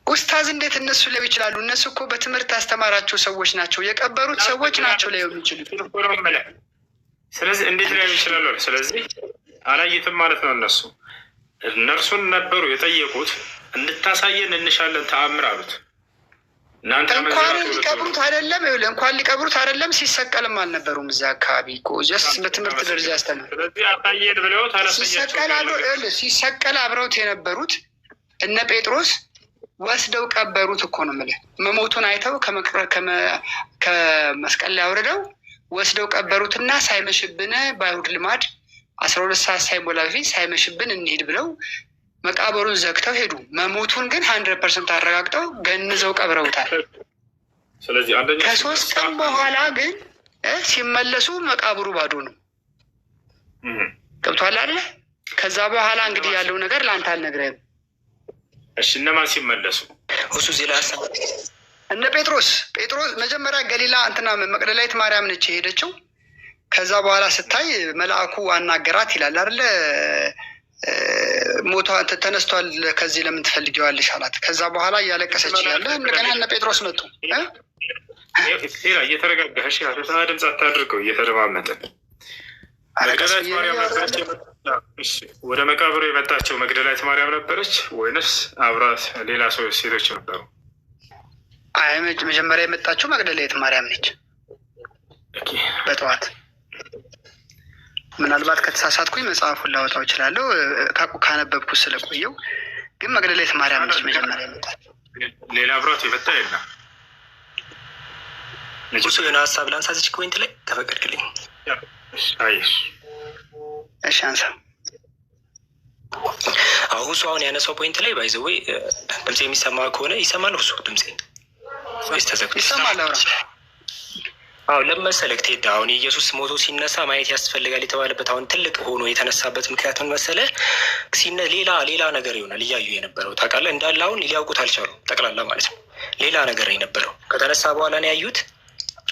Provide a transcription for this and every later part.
ኡስታዝ እንዴት እነሱ ሊያዩ ይችላሉ? እነሱ እኮ በትምህርት ያስተማራቸው ሰዎች ናቸው፣ የቀበሩት ሰዎች ናቸው ሊያዩ የሚችሉት። ስለዚህ እንዴት ሊያዩ ይችላሉ? ስለዚህ አላየትም ማለት ነው። እነርሱን ነበሩ የጠየቁት፣ እንድታሳየን እንሻለን ተአምር አሉት። እንኳን ሊቀብሩት አይደለም ይኸውልህ፣ እንኳን ሊቀብሩት አይደለም ሲሰቀልም አልነበሩም እዛ አካባቢ እኮ ጀስት በትምህርት ደረጃ ያስተምሩ። ስለዚህ አሳየን ብለው ሲሰቀላሉ። ሲሰቀል አብረውት የነበሩት እነ ጴጥሮስ ወስደው ቀበሩት እኮ ነው የምልህ። መሞቱን አይተው ከመስቀል ላይ አውርደው ወስደው ቀበሩትና ሳይመሽብን በአይሁድ ልማድ 12 ሰዓት ሳይሞላ በፊት ሳይመሽብን እንሂድ ብለው መቃብሩን ዘግተው ሄዱ። መሞቱን ግን 100% አረጋግጠው ገንዘው ቀብረውታል። ስለዚህ ከ3 ቀን በኋላ ግን ሲመለሱ መቃብሩ ባዶ ነው። ገብቶሃል አይደል? ከዛ በኋላ እንግዲህ ያለው ነገር ለአንተ አልነግረህም። እሺ እነማን ሲመለሱ? እሱ ዜላ እነ ጴጥሮስ መጀመሪያ ገሊላ እንትና መቅደላዊት ማርያም ነች የሄደችው። ከዛ በኋላ ስታይ መልአኩ አናገራት ይላል አይደለ? ሞቷ ተነስቷል፣ ከዚህ ለምን ትፈልጊዋለሽ አላት። ከዛ በኋላ እያለቀሰች ያለ እንደገና እነ ጴጥሮስ መጡ። እየተረጋጋሽ ድምፅ አታድርገው፣ እየተደማመጥን መቅደላዊት ማርያም ነበረች። ወደ መቃብሩ የመጣቸው መቅደላዊት ማርያም ነበረች ወይንስ አብራት ሌላ ሰው ሴቶች ነበሩ? አይ መጀመሪያ የመጣችው መቅደላዊት ማርያም ነች በጠዋት። ምናልባት ከተሳሳትኩኝ መጽሐፉን ላወጣው እችላለሁ ካነበብኩት ስለቆየው፣ ግን መቅደላዊት ማርያም ነች መጀመሪያ የመጣችው። ሌላ አብራት የመጣ የለም። እሱ የሆነ ሀሳብ ላንሳዚች ኮሜንት ላይ ተፈቀድክልኝ? እሺ አንሳ። እሱ አሁን ያነሳው ፖይንት ላይ ባይዘወይ ድምፄ የሚሰማ ከሆነ ይሰማል። እሱ ድምፄ ወይስ ተዘግቶ ይሰማል? ለመሰለህ ቴዳ አሁን ኢየሱስ ሞቶ ሲነሳ ማየት ያስፈልጋል የተባለበት አሁን ትልቅ ሆኖ የተነሳበት ምክንያት ምን መሰለህ? ሌላ ነገር ይሆናል እያዩ የነበረው ታውቃለህ። እንዳለ አሁን ሊያውቁት አልቻሉም ጠቅላላ ማለት ነው። ሌላ ነገር ነው የነበረው። ከተነሳ በኋላ ነው ያዩት።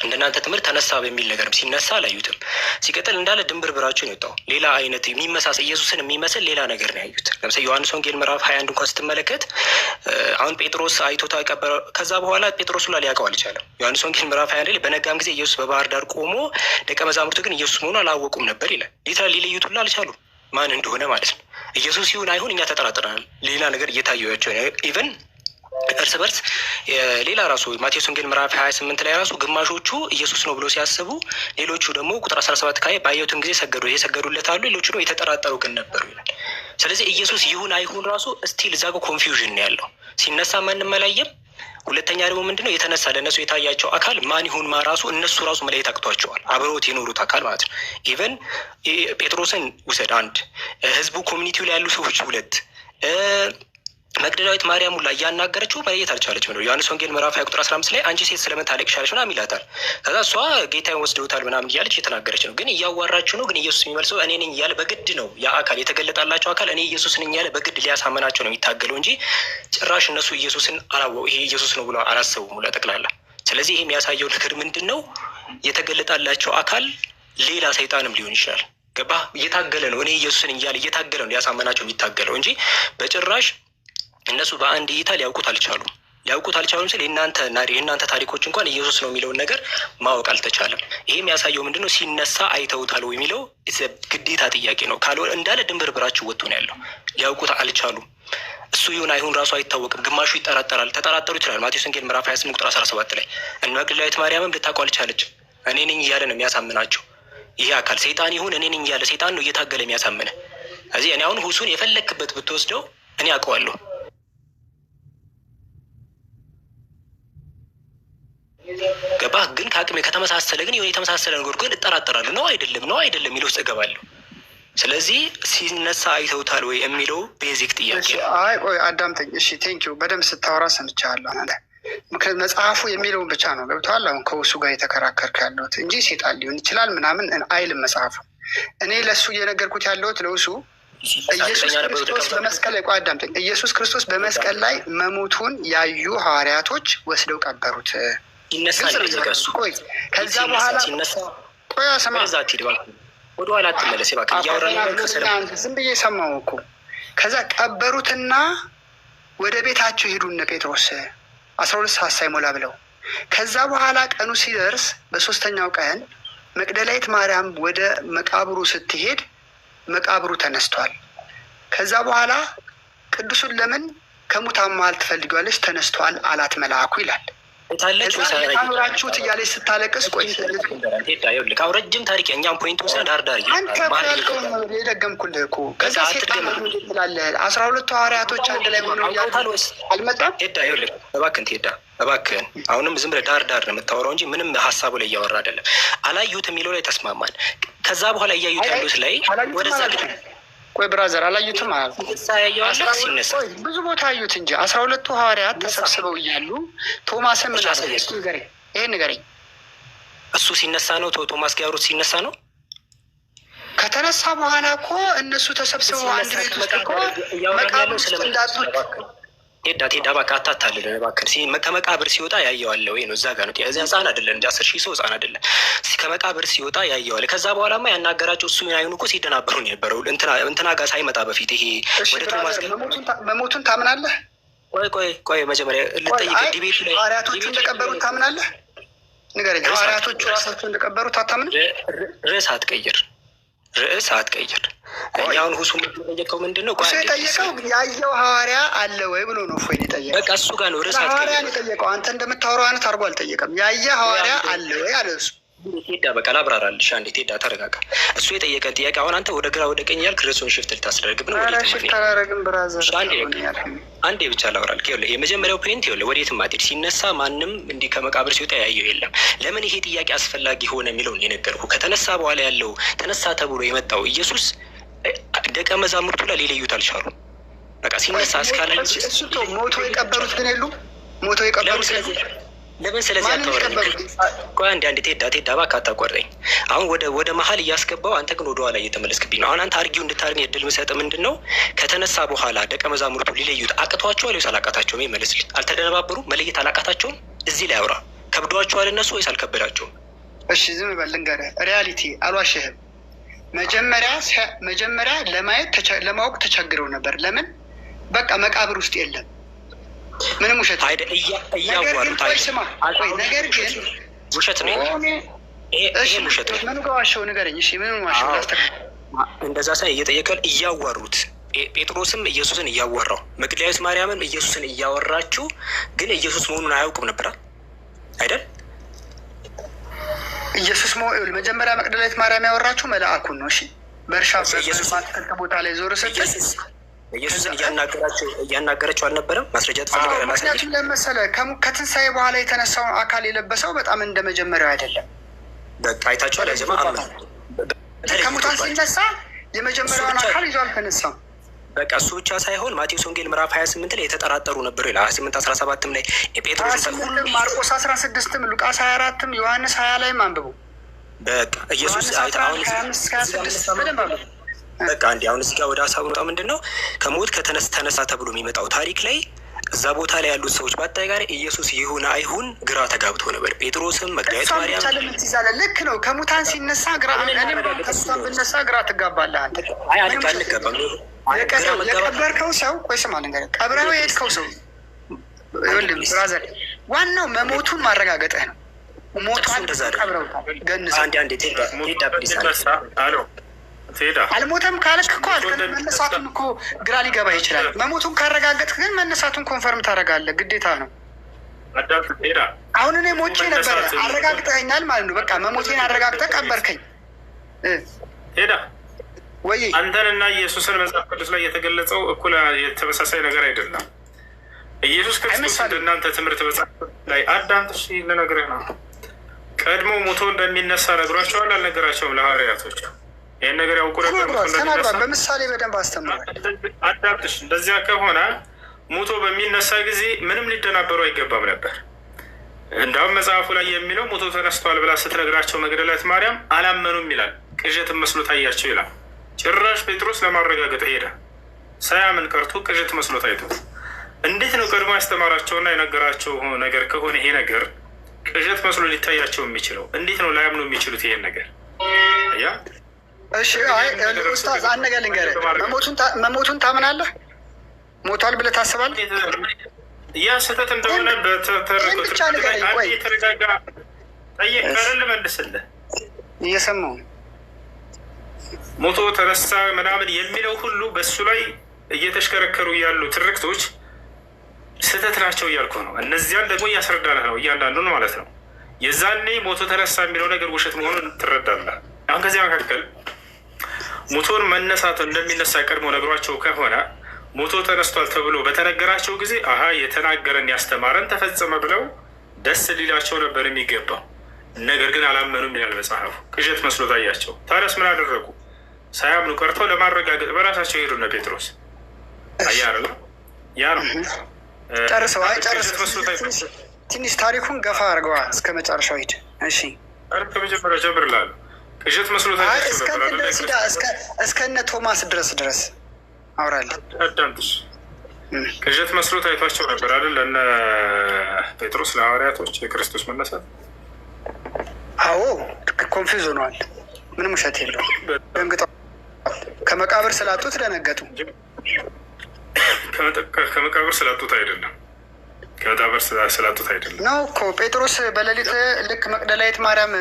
እንደናንተ ትምህርት ተነሳ በሚል ነገርም ሲነሳ አላዩትም። ሲቀጥል እንዳለ ድንብርብራቸው ነው የወጣው። ሌላ አይነት የሚመሳሰል ኢየሱስን የሚመስል ሌላ ነገር ነው ያዩት። ለምሳሌ ዮሐንስ ወንጌል ምዕራፍ 21 እንኳን ስትመለከት አሁን ጴጥሮስ አይቶታ ቀበረ። ከዛ በኋላ ጴጥሮስ ሁላ ሊያውቀው አልቻለም። ዮሐንስ ወንጌል ምዕራፍ 21 ላይ በነጋም ጊዜ ኢየሱስ በባህር ዳር ቆሞ ደቀ መዛሙርቱ ግን ኢየሱስ መሆኑን አላወቁም ነበር ይላል። ሊትራሊ ሊለዩት ሁላ አልቻሉም ማን እንደሆነ ማለት ነው። ኢየሱስ ይሁን አይሁን እኛ ተጠራጥረናል። ሌላ ነገር እየታየቸው ነው። ኢቨን እርስ በርስ ሌላ ራሱ ማቴዎስ ወንጌል ምዕራፍ 28 ላይ ራሱ ግማሾቹ ኢየሱስ ነው ብሎ ሲያስቡ፣ ሌሎቹ ደግሞ ቁጥር 17 ካየ ባየሁትም ጊዜ ሰገዱ የሰገዱለት አሉ፣ ሌሎቹ ደግሞ የተጠራጠሩ ግን ነበሩ ይላል። ስለዚህ ኢየሱስ ይሁን አይሁን ራሱ ስቲል እዛ ጋር ኮንፊውዥን ነው ያለው። ሲነሳ ማንም አላየም። ሁለተኛ ደግሞ ምንድነው የተነሳ ለእነሱ የታያቸው አካል ማን ይሁን ማ ራሱ እነሱ ራሱ መለየት አቅቷቸዋል። አብረውት የኖሩት አካል ማለት ነው። ኢቨን ጴጥሮስን ውሰድ አንድ፣ ህዝቡ ኮሚኒቲው ላይ ያሉ ሰዎች ሁለት፣ መቅደላዊት ማርያም ሁላ እያናገረችው መለየት አልቻለችም ነው። ዮሐንስ ወንጌል ምዕራፍ 20 ቁጥር 15 ላይ አንቺ ሴት ስለምን ታለቅሻለሽ ምናምን ይላታል። ከዛ እሷ ጌታዬን ወስደውታል ምናምን እያለች የተናገረች ነው። ግን እያዋራችሁ ነው። ግን ኢየሱስ የሚመልሰው እኔ ነኝ እያለ በግድ ነው። ያ አካል የተገለጣላቸው አካል እኔ ኢየሱስ ነኝ እያለ በግድ ሊያሳመናቸው ነው የሚታገለው እንጂ ጭራሽ እነሱ ኢየሱስን አላወቁ ይሄ ኢየሱስ ነው ብሎ አላሰቡም ሁላ ጠቅላላ። ስለዚህ ይሄ የሚያሳየው ነገር ምንድን ነው? የተገለጣላቸው አካል ሌላ ሰይጣንም ሊሆን ይችላል። ገባ? እየታገለ ነው። እኔ ኢየሱስን እያለ እየታገለ ነው ሊያሳመናቸው የሚታገለው እንጂ በጭራሽ እነሱ በአንድ እይታ ሊያውቁት አልቻሉም ስል የእናንተ ታሪኮች እንኳን ኢየሱስ ነው የሚለውን ነገር ማወቅ አልተቻለም። ይሄ የሚያሳየው ምንድነው? ሲነሳ አይተውታል ወይ የሚለው ግዴታ ጥያቄ ነው። ካልሆነ እንዳለ ድንብርብራችሁ ወጥቶ ነው ያለው። ሊያውቁት አልቻሉም። እሱ ይሁን አይሁን ራሱ አይታወቅም። ግማሹ ይጠራጠራል። ተጠራጠሩ ይችላል። ማቴዎስ ወንጌል ምዕራፍ 28 ቁጥር 17 ላይ እነ መግደላዊት ማርያምም ልታውቀው አልቻለችም። እኔ ነኝ እያለ ነው የሚያሳምናቸው ይሄ አካል። ሰይጣን ይሁን እኔ ነኝ እያለ ሰይጣን ነው እየታገለ የሚያሳምነ። እዚህ እኔ አሁን ሁሱን የፈለክበት ብትወስደው እኔ አውቀዋለሁ። ገባህ? ግን ከአቅሜ ከተመሳሰለ ግን የሆነ የተመሳሰለ ነገር ግን እጠራጠራለሁ። ነው አይደለም የሚለው ውስጥ እገባለሁ። ስለዚህ ሲነሳ አይተውታል ወይ የሚለው ቤዚክ ጥያቄ ነው። አይ ቆይ አዳምጠኝ እሺ። ቴንኪው በደንብ ስታወራ ሰምቻለሁ። ምክንያት መጽሐፉ የሚለውን ብቻ ነው ገብቶሃል። አሁን ከውሱ ጋር የተከራከርክ ያለሁት እንጂ ሴጣን ሊሆን ይችላል ምናምን አይልም መጽሐፉ። እኔ ለእሱ እየነገርኩት ያለሁት ለውሱ ኢየሱስ ክርስቶስ በመስቀል ላይ አዳምጠኝ። ኢየሱስ ክርስቶስ በመስቀል ላይ መሞቱን ያዩ ሐዋርያቶች ወስደው ቀበሩት። ይነሳል ቆይ ከዛ በኋላ ቆይ አሰማ ወደኋላ አትመለስ እባክህ። እያወራን ዝም ብዬ ሰማሁ እኮ። ከዛ ቀበሩትና ወደ ቤታቸው ሄዱ እነ ጴጥሮስ 12 ሰዓት ሳይሞላ ብለው። ከዛ በኋላ ቀኑ ሲደርስ በሶስተኛው ቀን መቅደላዊት ማርያም ወደ መቃብሩ ስትሄድ መቃብሩ ተነስቷል። ከዛ በኋላ ቅዱሱን ለምን ከሙታን መሃል ትፈልጊዋለች? ተነስቷል አላት መልአኩ ይላል። አብራችሁት እያለች ስታለቅስ ቆይ ረጅም ታሪክ እኛም ፖይንቱ ዳርዳር የደገምኩልህ እኮ ከዛ ትላለህ 12 ሐዋርያቶች አንድ ላይ ሆነው አልመጣም። እባክህን አሁንም ዝም ብለህ ዳርዳር ነው የምታወራው እንጂ ምንም ሀሳቡ ላይ እያወራ አይደለም። አላዩት የሚለው ላይ ተስማማን። ከዛ በኋላ እያዩት ያሉት ላይ ወደዛ ቆይ ብራዘር አላዩትም ማለት ብዙ ቦታ አዩት እንጂ 12ቱ ሐዋርያት ተሰብስበው እያሉ ቶማስም ይሄን ንገረኝ። እሱ ሲነሳ ነው ቶማስ ጋር ያወሩት ሲነሳ ነው። ከተነሳ በኋላ እኮ እነሱ ተሰብስበው አንድ ቤት ውስጥ እኮ መቃብር ውስጥ እንዳጡት ቴዳ እባክህ አታታልል እባክህ። ከመቃብር ሲወጣ ያየዋለ ወይ ነው እዛ ጋር ነው። እዚያ ህፃን አይደለም እንጂ 10,000 ሰው ህፃን አይደለም። ከመቃብር ሲወጣ ያየዋለ። ከዛ በኋላማ ያናገራቸው እሱ አይኑ እኮ ሲደናበሩ ነው የነበረው እንትና ጋር ሳይመጣ በፊት ይሄ ወደ ቶማስ መሞቱን ታምናለህ? ቆይ መጀመሪያ ልጠይቅ። ዲቤቱ ላይ ሐዋርያቶቹ እንደቀበሩት ታምናለህ? ንገረኝ። ሐዋርያቶቹ ራሳቸው እንደቀበሩት አታምንም? ርዕስ አትቀይር። አሁን ሁሱ የጠየቀው ምንድን ነው? ሁሱ የጠየቀው ያየው ሐዋርያ አለ ወይ ብሎ ነው። እፎይ የጠየቀው በቃ እሱ ጋር ነው ርዕስ ሐዋርያ የጠየቀው። አንተ እንደምታወራው አይነት አድርጎ አልጠየቀም። ያየ ሐዋርያ አለ ወይ አለ እሱ። ቴዳ በቃ ላብራራልሽ አንዴ። ቴዳ ተረጋጋ። እሱ የጠየቀ ጥያቄ አሁን አንተ ወደ ግራ ወደ ቀኝ ያልክ ርዕሱን ሽፍት ልታስደርግብ ነው። አንዴ ብቻ ላውራልክ። የመጀመሪያው ፖይንት ወዴትም አትሄድ። ሲነሳ ማንም እንዲህ ከመቃብር ሲወጣ ያየው የለም። ለምን ይሄ ጥያቄ አስፈላጊ ሆነ የሚለውን የነገርኩ። ከተነሳ በኋላ ያለው ተነሳ ተብሎ የመጣው ኢየሱስ ደቀ መዛሙርቱ ላይ ሊለዩት አልቻሉም። በቃ ሲነሳ እስካለ ሞቶ የቀበሩት ግን የሉም። ሞቶ የቀበሩት ለምን ስለዚህ አታወራኝ? ቆይ አንዴ ቴዳ እባክህ አታቋርጠኝ። አሁን ወደ መሀል እያስገባው አንተ ግን ወደኋላ እየተመለስክብኝ ነው። አሁን አንተ አርጊው እንድታርገኝ እድል ምሰጥ ምንድን ነው ከተነሳ በኋላ ደቀ መዛሙርቱ ሊለዩት አቅቷቸዋል ወይስ አላቃታቸውም? ይመለስልኝ። አልተደነባበሩም? መለየት አላቃታቸውም? እዚህ ላይ አውራ። ከብዷቸዋል እነሱ ወይስ አልከበዳቸውም? እሺ ዝም በል ልንገርህ፣ ሪያሊቲ አልዋሽህም። መጀመሪያ ለማወቅ ተቸግረው ነበር። ለምን? በቃ መቃብር ውስጥ የለም ምንም ውሸት አይደ እያዋሩት ነገር ግን ውሸት ነው። ይሄ ውሸት ነው። ምን ዋሸው ንገረኝ። እሺ ምን ዋሸው? እንደዛ ሳይ እየጠየቀል እያዋሩት ጴጥሮስም ኢየሱስን እያወራው መቅደላዊት ማርያምም ኢየሱስን እያወራችው ግን ኢየሱስ መሆኑን አያውቁም ነበር አይደል? ኢየሱስ መጀመሪያ መቅደላዊት ማርያም ያወራችው መልአኩን ነው። እሺ በእርሻ ቦታ ላይ ዞር ስትል ኢየሱስን እያናገረችው አልነበረም? ማስረጃ ትፈልጋለህ? ምክንያቱም ለመሰለህ ከትንሣኤ በኋላ የተነሳውን አካል የለበሰው በጣም እንደ መጀመሪያው አይደለም። በቃ አይታችኋል። ከሙታን ሲነሳ የመጀመሪያውን አካል ይዞ አልተነሳም። በቃ እሱ ብቻ ሳይሆን ማቴዎስ ወንጌል ምዕራፍ 28 ላይ የተጠራጠሩ ነበሩ ይላል። 28-17 ላይ ጴጥሮስ፣ ማርቆስ 16፣ ሉቃስ 24፣ ዮሐንስ 20 ላይም አንብቡ። በቃ ኢየሱስ አሁን በቃ እንዲ አሁን እዚህ ጋር ወደ ሀሳቡ መጣ። ምንድን ነው ከሞት ተነሳ ተብሎ የሚመጣው ታሪክ ላይ እዛ ቦታ ላይ ያሉት ሰዎች በአጠቃላይ ኢየሱስ ይሁን አይሁን ግራ ተጋብቶ ነበር። ጴጥሮስም መቅደላዊት ማርያም ልክ ነው። ከሙታን ሲነሳ ግራ ብነሳ ግራ ትጋባለህ አንተ። አንጋባም የቀበርከው ሰው ቆይ ስማ ልንገርህ፣ ቀብረው የሄድከው ሰው ብራዘር ዋናው መሞቱን ማረጋገጥህ ነው። ሞቷን ቀብረውታል። ገንዘብ አልሞተም ካልክ እኮ መነሳቱን እኮ ግራ ሊገባ ይችላል። መሞቱን ካረጋገጥክ ግን መነሳቱን ኮንፈርም ታደርጋለህ፣ ግዴታ ነው። አሁን እኔ ሞቼ ነበረ አረጋግጠኛል ማለት ነው። በቃ መሞቴን አረጋግጠህ ቀበርከኝ። ወይ አንተንና ኢየሱስን መጽሐፍ ቅዱስ ላይ የተገለጸው እኩል የተመሳሳይ ነገር አይደለም። ኢየሱስ ክርስቶስ እንደናንተ ትምህርት መጽሐፍ ላይ አዳምጥ ልነግርህ ነው። ቀድሞ ሞቶ እንደሚነሳ ነግሯቸዋል አልነገራቸውም? ለሐዋርያቶች ይህን ነገር ያውቁ ነበር። በምሳሌ በደንብ አስተምሯል። አዳምጥሽ። እንደዚያ ከሆነ ሞቶ በሚነሳ ጊዜ ምንም ሊደናበሩ አይገባም ነበር። እንዳውም መጽሐፉ ላይ የሚለው ሞቶ ተነስቷል ብላ ስትነግራቸው መግደላዊት ማርያም አላመኑም ይላል። ቅዠትን መስሎ ታያቸው ይላል። ጭራሽ ጴጥሮስ ለማረጋገጥ ሄደ። ሳያምን ቀርቶ ቅዠት መስሎ ታይቶት። እንዴት ነው ቀድሞ ያስተማራቸውና የነገራቸው ነገር ከሆነ ይሄ ነገር ቅዠት መስሎ ሊታያቸው የሚችለው? እንዴት ነው ላያምኑ የሚችሉት ይሄን ነገር? ያ እሺ ኡስታዝ አንድ ነገር ልንገርህ፣ መሞቱን ታምናለህ? ሞቷል ብለህ ታስባለህ? ያ ስህተት እንደሆነ የተረጋጋ ጠየቀን ልመልስልህ። እየሰማሁ ሞቶ ተነሳ ምናምን የሚለው ሁሉ በእሱ ላይ እየተሽከረከሩ ያሉ ትርክቶች ስህተት ናቸው እያልኩ ነው። እነዚያን ደግሞ እያስረዳለህ ነው እያንዳንዱን ማለት ነው። የዛኔ ሞቶ ተነሳ የሚለው ነገር ውሸት መሆኑን ትረዳለህ። አሁን ከዚያ መካከል ሞቶን መነሳት እንደሚነሳ ቀድሞ ነግሯቸው ከሆነ ሞቶ ተነስቷል ተብሎ በተነገራቸው ጊዜ አሀ የተናገረን ያስተማረን ተፈጸመ ብለው ደስ ሊላቸው ነበር የሚገባው። ነገር ግን አላመኑም ይላል መጽሐፉ። ቅዠት መስሎ ታያቸው። ታዲያስ ምን አደረጉ? ሳያምኑ ቀርተው ለማረጋገጥ በራሳቸው ሄዱ። እነ ጴጥሮስ አያርላ ያ ነው ጨርሰው ትንሽ ታሪኩን ገፋ አድርገዋል። እስከ መጨረሻው ሂድ። እሺ ከመጀመሪያ ጀምር ላሉ ቅዠት መስሎ እስከነ ቶማስ ድረስ አውራለን። አዳምጥሽ። ቅዠት መስሎ ታይቷቸው ነበር አይደል? ለእነ ጴጥሮስ ለሐዋርያቶች የክርስቶስ መነሳት። አዎ ኮንፊውዝ ሆነዋል። ምንም ውሸት የለውም። ደንግጠው ከመቃብር ስላጡት ደነገጡ። ከመቃብር ስላጡት አይደለም ነው እኮ ጴጥሮስ በሌሊት ልክ መቅደላዊት ማርያም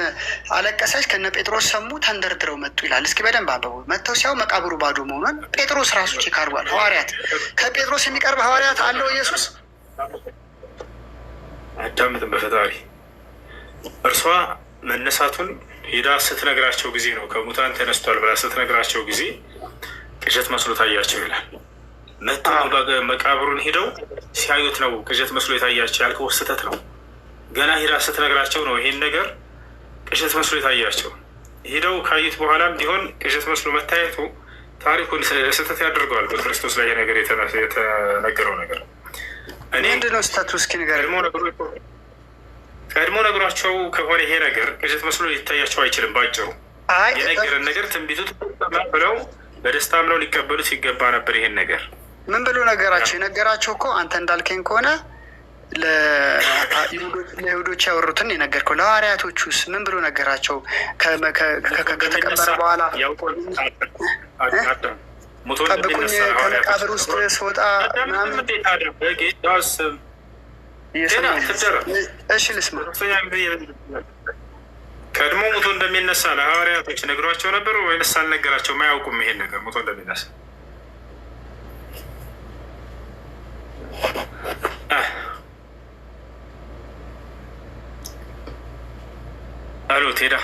አለቀሰች፣ ከነ ጴጥሮስ ሰሙ፣ ተንደርድረው መጡ ይላል። እስኪ በደንብ አንብቡ። መጥተው ሲያው መቃብሩ ባዶ መሆኑን ጴጥሮስ ራሱ ቼክ አድርጓል። ሐዋርያት ከጴጥሮስ የሚቀርብ ሐዋርያት አለው ኢየሱስ? አዳምጥም በፈጣሪ እርሷ መነሳቱን ሄዳ ስትነግራቸው ጊዜ ነው ከሙታን ተነስቷል ብላ ስትነግራቸው ጊዜ ቅዠት መስሎ ታያቸው ይላል። መጥተው መቃብሩን ሄደው ሲያዩት ነው ቅዠት መስሎ የታያቸው ያልከው ስህተት ነው። ገና ሄዳ ስትነግራቸው ነው ይሄን ነገር ቅዠት መስሎ የታያቸው። ሄደው ካዩት በኋላም ቢሆን ቅዠት መስሎ መታየቱ ታሪኩን ስህተት ያደርገዋል። በክርስቶስ ላይ ነገር የተነገረው ነገር ምንድነው ስህተቱ? እስኪ ንገረኝ። ቀድሞ ነግሯቸው ከሆነ ይሄ ነገር ቅዠት መስሎ ሊታያቸው አይችልም። ባጭሩ የነገረን ነገር ትንቢቱ ብለው በደስታ አምነው ሊቀበሉት ሲገባ ነበር። ይሄን ነገር ምን ብሎ ነገራቸው? የነገራቸው እኮ አንተ እንዳልከኝ ከሆነ ለይሁዶች ያወሩትን የነገርከው። ለሐዋርያቶቹስ ምን ብሎ ነገራቸው? ከተቀበረ በኋላ ጠብቁኝ ከመቃብር ውስጥ ስወጣ ምናምን። እሺ ልስማ። ቀድሞ ሞቶ እንደሚነሳ ለሐዋርያቶች ነግሯቸው ነበር ወይንስ አልነገራቸውም? አያውቁም ይሄን ነገር ሞቶ እንደሚነሳ። አሎ ቴዳ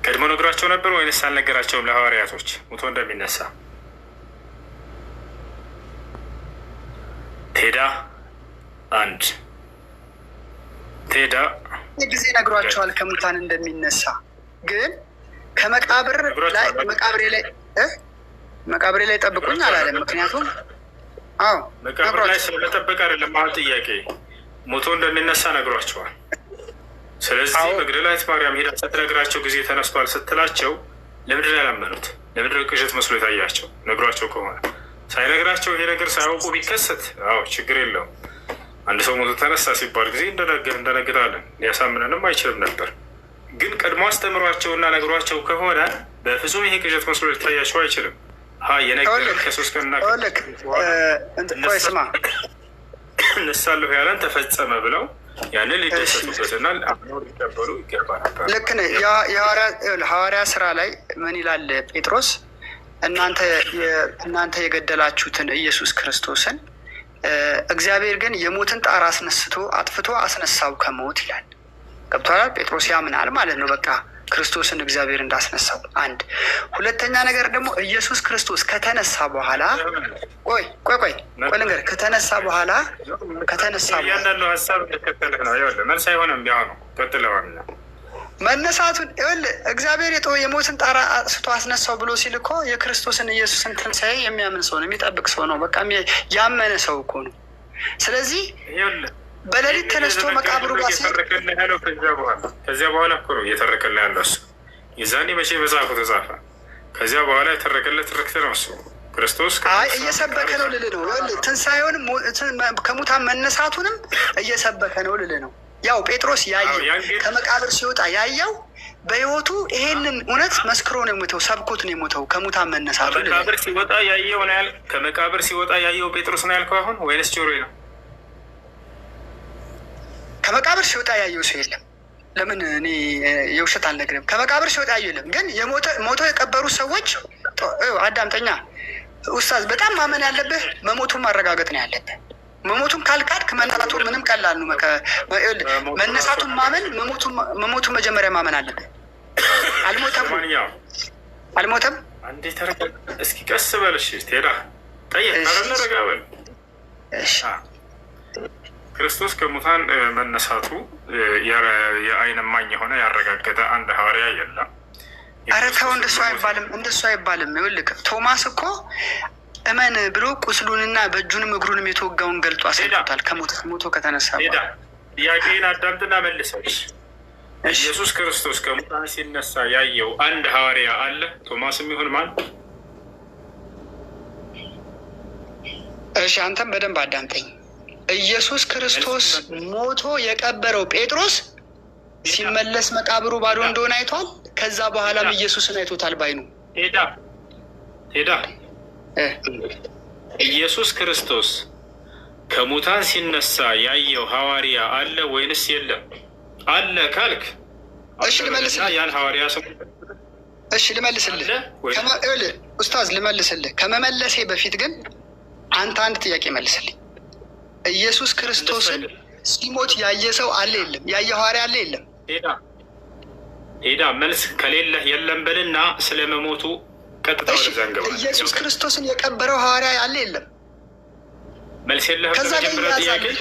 ቀድሞ ነግሯቸው ነበር ወይንስ አልነገራቸውም ለሐዋርያቶች ሞቶ እንደሚነሳ? ቴዳ አንድ ቴዳ ጊዜ ነግሯቸዋል ከሙታን እንደሚነሳ። ግን ከመቃብር ላይ መቃብሬ ላይ ጠብቁኝ አላለም። ምክንያቱም መቃብር ላይ ስለመጠበቅ አይደለም። አሁን ጥያቄ ሞቶ እንደሚነሳ ነግሯቸዋል። ስለዚህ መግደላዊት ማርያም ሄዳ ስትነግራቸው ጊዜ ተነስቷል ስትላቸው ለምንድን ያላመኑት? ለምንድን ቅዠት መስሎ የታያቸው? ነግሯቸው ከሆነ ሳይነግራቸው ይሄ ነገር ሳያውቁ ቢከሰት ችግር የለውም። አንድ ሰው ሞቶ ተነሳ ሲባል ጊዜ እንደነግጣለን። ሊያሳምነንም አይችልም ነበር። ግን ቀድሞ አስተምሯቸውና ነግሯቸው ከሆነ በፍጹም ይሄ ቅዠት መስሎ ሊታያቸው አይችልም። የነገረን ከሶስት ቀንና እነሳለሁ ያለን ተፈጸመ ብለው ያንን ሊደሰቱበትና አምነው ሊቀበሉ ይገባ ነበር። ልክ ነህ። ሐዋርያ ስራ ላይ ምን ይላል ጴጥሮስ? እናንተ የገደላችሁትን ኢየሱስ ክርስቶስን እግዚአብሔር ግን የሞትን ጣር አጥፍቶ አስነሳው ከሞት ይላል። ገብቶሃል? ጴጥሮስ ያምናል ማለት ነው። በቃ ክርስቶስን እግዚአብሔር እንዳስነሳው። አንድ ሁለተኛ ነገር ደግሞ ኢየሱስ ክርስቶስ ከተነሳ በኋላ ቆይ ልንገርህ። ከተነሳ በኋላ እያንዳንዱ ሀሳብ ልከተልህ ነው። ይኸውልህ መልስ አይሆንም። ቢሆኑ ቀጥለዋል መነሳቱን እግዚአብሔር የሞትን ጣራ አጥፍቶ አስነሳው ብሎ ሲል እኮ የክርስቶስን ኢየሱስን ትንሣኤ የሚያምን ሰው ነው፣ የሚጠብቅ ሰው ነው። በቃ ያመነ ሰው እኮ ነው። ስለዚህ በሌሊት ተነስቶ መቃብሩ ጋር ከዚያ በኋላ እኮ ነው እየተረከልህ ያለው እሱ። የዛኔ መቼ መጽሐፉ ተጻፈ? ከዚያ በኋላ የተረከለት ትርክት ነው እሱ። ክርስቶስ እየሰበከ ነው ልልህ ነው። ትንሣኤውንም ከሙታን መነሳቱንም እየሰበከ ነው ልልህ ነው። ያው ጴጥሮስ ያየው ከመቃብር ሲወጣ ያየው በህይወቱ ይሄንን እውነት መስክሮ ነው የሞተው፣ ሰብኮት ነው የሞተው። ከሙታን መነሳቱ ከመቃብር ሲወጣ ያየው ነው ያል ከመቃብር ሲወጣ ያየው ጴጥሮስ ነው ያልከው አሁን ወይንስ ጆሮዬ ነው? ከመቃብር ሲወጣ ያየው ሰው የለም። ለምን እኔ የውሸት አልነግርም። ከመቃብር ሲወጣ ያየው የለም። ግን ሞተው የቀበሩ ሰዎች አዳምጠኛ ኡስታዝ፣ በጣም ማመን ያለብህ መሞቱን ማረጋገጥ ነው ያለብህ። መሞቱን ካልካድክ መነሳቱን ምንም ቀላል ነው። መነሳቱን ማመን መሞቱን መጀመሪያ ማመን አለብህ። አልሞተም። አንዴ ተረጋ እስኪ፣ ቀስ በል እሺ። ቴዳ ጠየቅ ረጋ በል። ክርስቶስ ከሙታን መነሳቱ የዓይን እማኝ የሆነ ያረጋገጠ አንድ ሐዋርያ የለም። ኧረ ተው፣ እንደሱ አይባልም። ይኸውልህ ቶማስ እኮ እመን ብሎ ቁስሉንና በእጁንም እግሩንም የተወጋውን ገልጦ አስረድቶታል። ሞቶ ከተነሳ ጥያቄን አዳምጥና መልሰች። ኢየሱስ ክርስቶስ ከሙታን ሲነሳ ያየው አንድ ሐዋርያ አለ? ቶማስም ይሁን ማን? እሺ አንተም በደንብ አዳምጠኝ። ኢየሱስ ክርስቶስ ሞቶ የቀበረው ጴጥሮስ ሲመለስ መቃብሩ ባዶ እንደሆነ አይቷል። ከዛ በኋላም ኢየሱስን አይቶታል ባይኑ። ሄዳ ኢየሱስ ክርስቶስ ከሙታን ሲነሳ ያየው ሐዋርያ አለ ወይንስ የለም? አለ ካልክ እሺ ልመልስልህ። ያን ሐዋርያ ስም እሺ ልመልስልህ። ኡስታዝ ልመልስልህ። ከመመለሴ በፊት ግን አንተ አንድ ጥያቄ መልስልኝ። ኢየሱስ ክርስቶስን ሲሞት ያየ ሰው አለ የለም? ያየ ሐዋርያ አለ የለም? ሄዳ መልስ ከሌለህ የለም በልና ስለመሞቱ ቀጥታ ወደ ዘንገባ። ኢየሱስ ክርስቶስን የቀበረው ሐዋርያ አለ የለም? መልስ የለህም። ከዛ ጋር ይያያዛል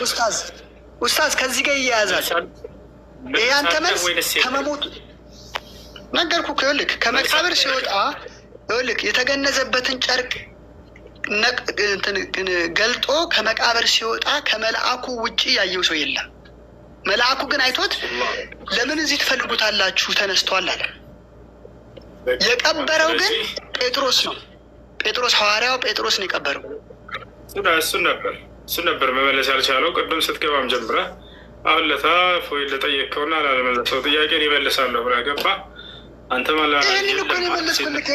ኡስታዝ፣ ከዚህ ጋር ይያያዛል። ይሄ አንተ መልስ ከመሞቱ ነገርኩህ። ይኸውልህ ከመቃብር ሲወጣ ይኸውልህ የተገነዘበትን ጨርቅ ገልጦ ከመቃብር ሲወጣ ከመልአኩ ውጭ ያየው ሰው የለም። መልአኩ ግን አይቶት ለምን እዚህ ትፈልጉታላችሁ ተነስቷል አለ። የቀበረው ግን ጴጥሮስ ነው። ጴጥሮስ ሐዋርያው ጴጥሮስ ነው የቀበረው። እሱን ነበር መመለስ ያልቻለው። ቅድም ስትገባም ጀምረህ አሁን ለታ ፎይ ለጠየቅከውና ላለመለሰው ጥያቄ ይመልሳለሁ ብለህ ገባ። አንተ ይህንን እኮ ነው የመለስኩልህ።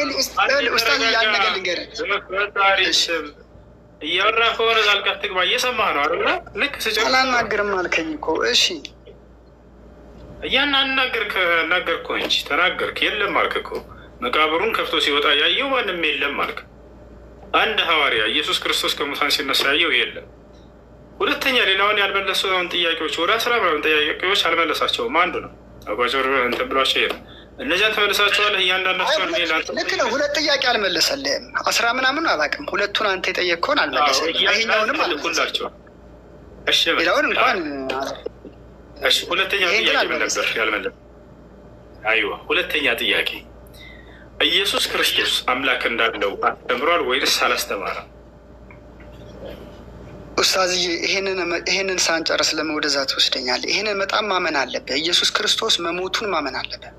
ኡስታዝ ያን ነገር ልንገርህ፣ እያወራህ ከሆነ ዛልቃት ትግባ። እየሰማህ ነው አይደለ? ልክ ስጨርስ አላናግርም አልከኝ እኮ። እሺ እናገርኩህ እንጂ ተናገርክ። የለም አልክ እኮ። መቃብሩን ከፍቶ ሲወጣ ያየው ማንም የለም አልክ። አንድ ሐዋርያ ኢየሱስ ክርስቶስ ከሙታን ሲነሳ ያየው የለም። ሁለተኛ ሌላውን ያልመለሰውን ጥያቄዎች ወደ 10 ምናምን ጥያቄዎች አልመለሳቸውም። አንዱ ነው አጓጆር እንትን ብሏቸው የለም። እነዚያን ተመልሳቸዋለህ። እያንዳንዳቸው ልክ ነው። 2 ጥያቄ አልመለሰልህም። 10 ምናምን አላውቅም። 2ቱን አንተ የጠየቅከውን አልመለሰልህም። ይሄኛውንም አልመለሰልህም። ሌላውን እንኳን እሺ። ሁለተኛ ጥያቄ ምን ነበር ያልመለሰ? አይዋ ሁለተኛ ጥያቄ ኢየሱስ ክርስቶስ አምላክ እንዳለው አስተምሯል ወይስ አላስተማረም? ኡስታዝዬ ይሄንን ሳንጨርስ ለምን ወደዛ ትወስደኛለህ? ይሄንን በጣም ማመን አለብህ። ኢየሱስ ክርስቶስ መሞቱን ማመን አለብህ።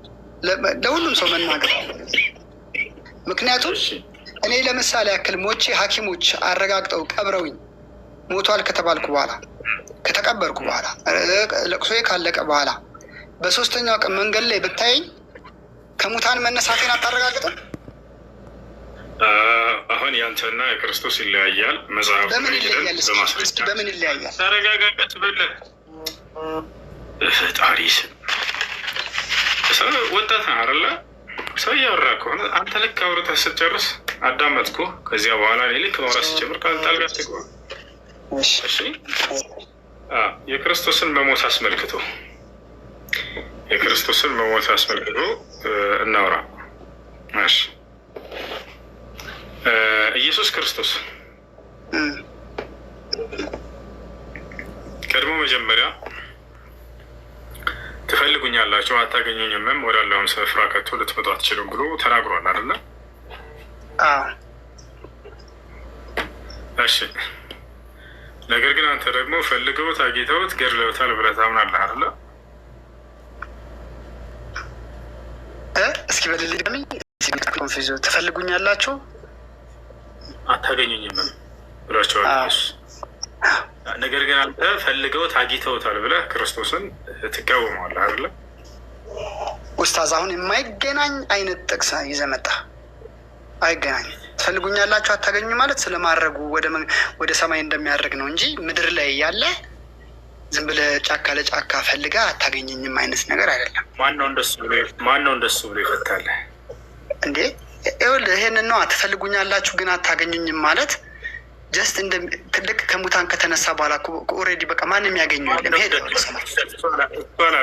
ለሁሉም ሰው መናገር አለብህ። ምክንያቱም እኔ ለምሳሌ ያክል ሞቼ ሐኪሞች አረጋግጠው ቀብረውኝ ሞቷል ከተባልኩ በኋላ ከተቀበርኩ በኋላ ለቅሶዬ ካለቀ በኋላ በ3ኛው ቀን መንገድ ላይ ብታየኝ ከሙታን መነሳቴን አታረጋግጥም? አሁን ያንተና የክርስቶስ ይለያያል። መጽሐፍ በምን ይለያያል? በምን ይለያያል? ተረጋጋቀት በለ ፈጣሪ ስም ወጣት ነህ አይደለ? ሰው እያወራ ከሆነ አንተ ልክ አውርተህ ስትጨርስ አዳመጥኩህ። ከዚያ በኋላ እኔ ልክ ማውራት ስጀምር ጣልቃ ትግባ። እሺ የክርስቶስን መሞት አስመልክቶ እናውራ። እሺ ኢየሱስ ክርስቶስ ቀድሞ መጀመሪያ ትፈልጉኛላችሁ አታገኙኝም፣ ወዳለውም ስፍራ ከቶ ልትመጡ አትችሉም ብሎ ተናግሯል አይደለ? እሺ ነገር ግን አንተ ደግሞ ፈልገውት አግኝተውት ገድለውታል ብለህ ታምናለህ አይደለ? እስኪ በልልኝ ኮንፊውዝ ትፈልጉኛላችሁ አታገኙኝም ብሏቸዋል። ነገር ግን አንተ ፈልገውት አግኝተውታል ብለህ ክርስቶስን ትቃወመዋለህ አይደለ? ኡስታዝ አሁን የማይገናኝ አይነት ጥቅስ ይዘህ መጣ። አይገናኝም። ትፈልጉኛላችሁ አታገኙ ማለት ስለማድረጉ ወደ ሰማይ እንደሚያደርግ ነው እንጂ ምድር ላይ ያለ ዝም ብለህ ጫካ ለጫካ ፈልጋ አታገኘኝም አይነት ነገር አይደለም። ማነው እንደሱ ብሎ ይፈታል እንዴ? ይኸውልህ ይሄንን ነው ትፈልጉኛላችሁ ግን አታገኙኝም ማለት ጀስት እንደ ትልቅ ከሙታን ከተነሳ በኋላ ኦልሬዲ በቃ ማንም ያገኘው የለም። ሄደ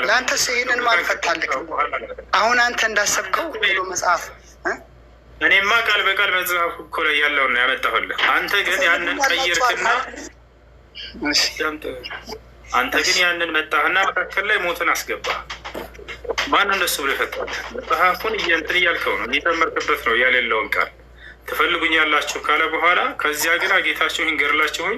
ለአንተስ ይሄንን ማን ፈታልክ? አሁን አንተ እንዳሰብከው ብሎ መጽሐፍ እኔማ ቃል በቃል መጽሐፍ እኮ ላይ ያለውን ነው ያመጣሁልህ። አንተ ግን ያንን ቀይርክና አንተ ግን ያንን መጣህና መካከል ላይ ሞትን አስገባ። ማን እንደሱ ብሎ ይፈታል? መጽሐፉን እንትን እያልከው ነው እየተመርክበት ነው ያሌለውን ቃል ትፈልጉኛላችሁ ካለ በኋላ ከዚያ ግን ጌታችሁን ገድላችሁኝ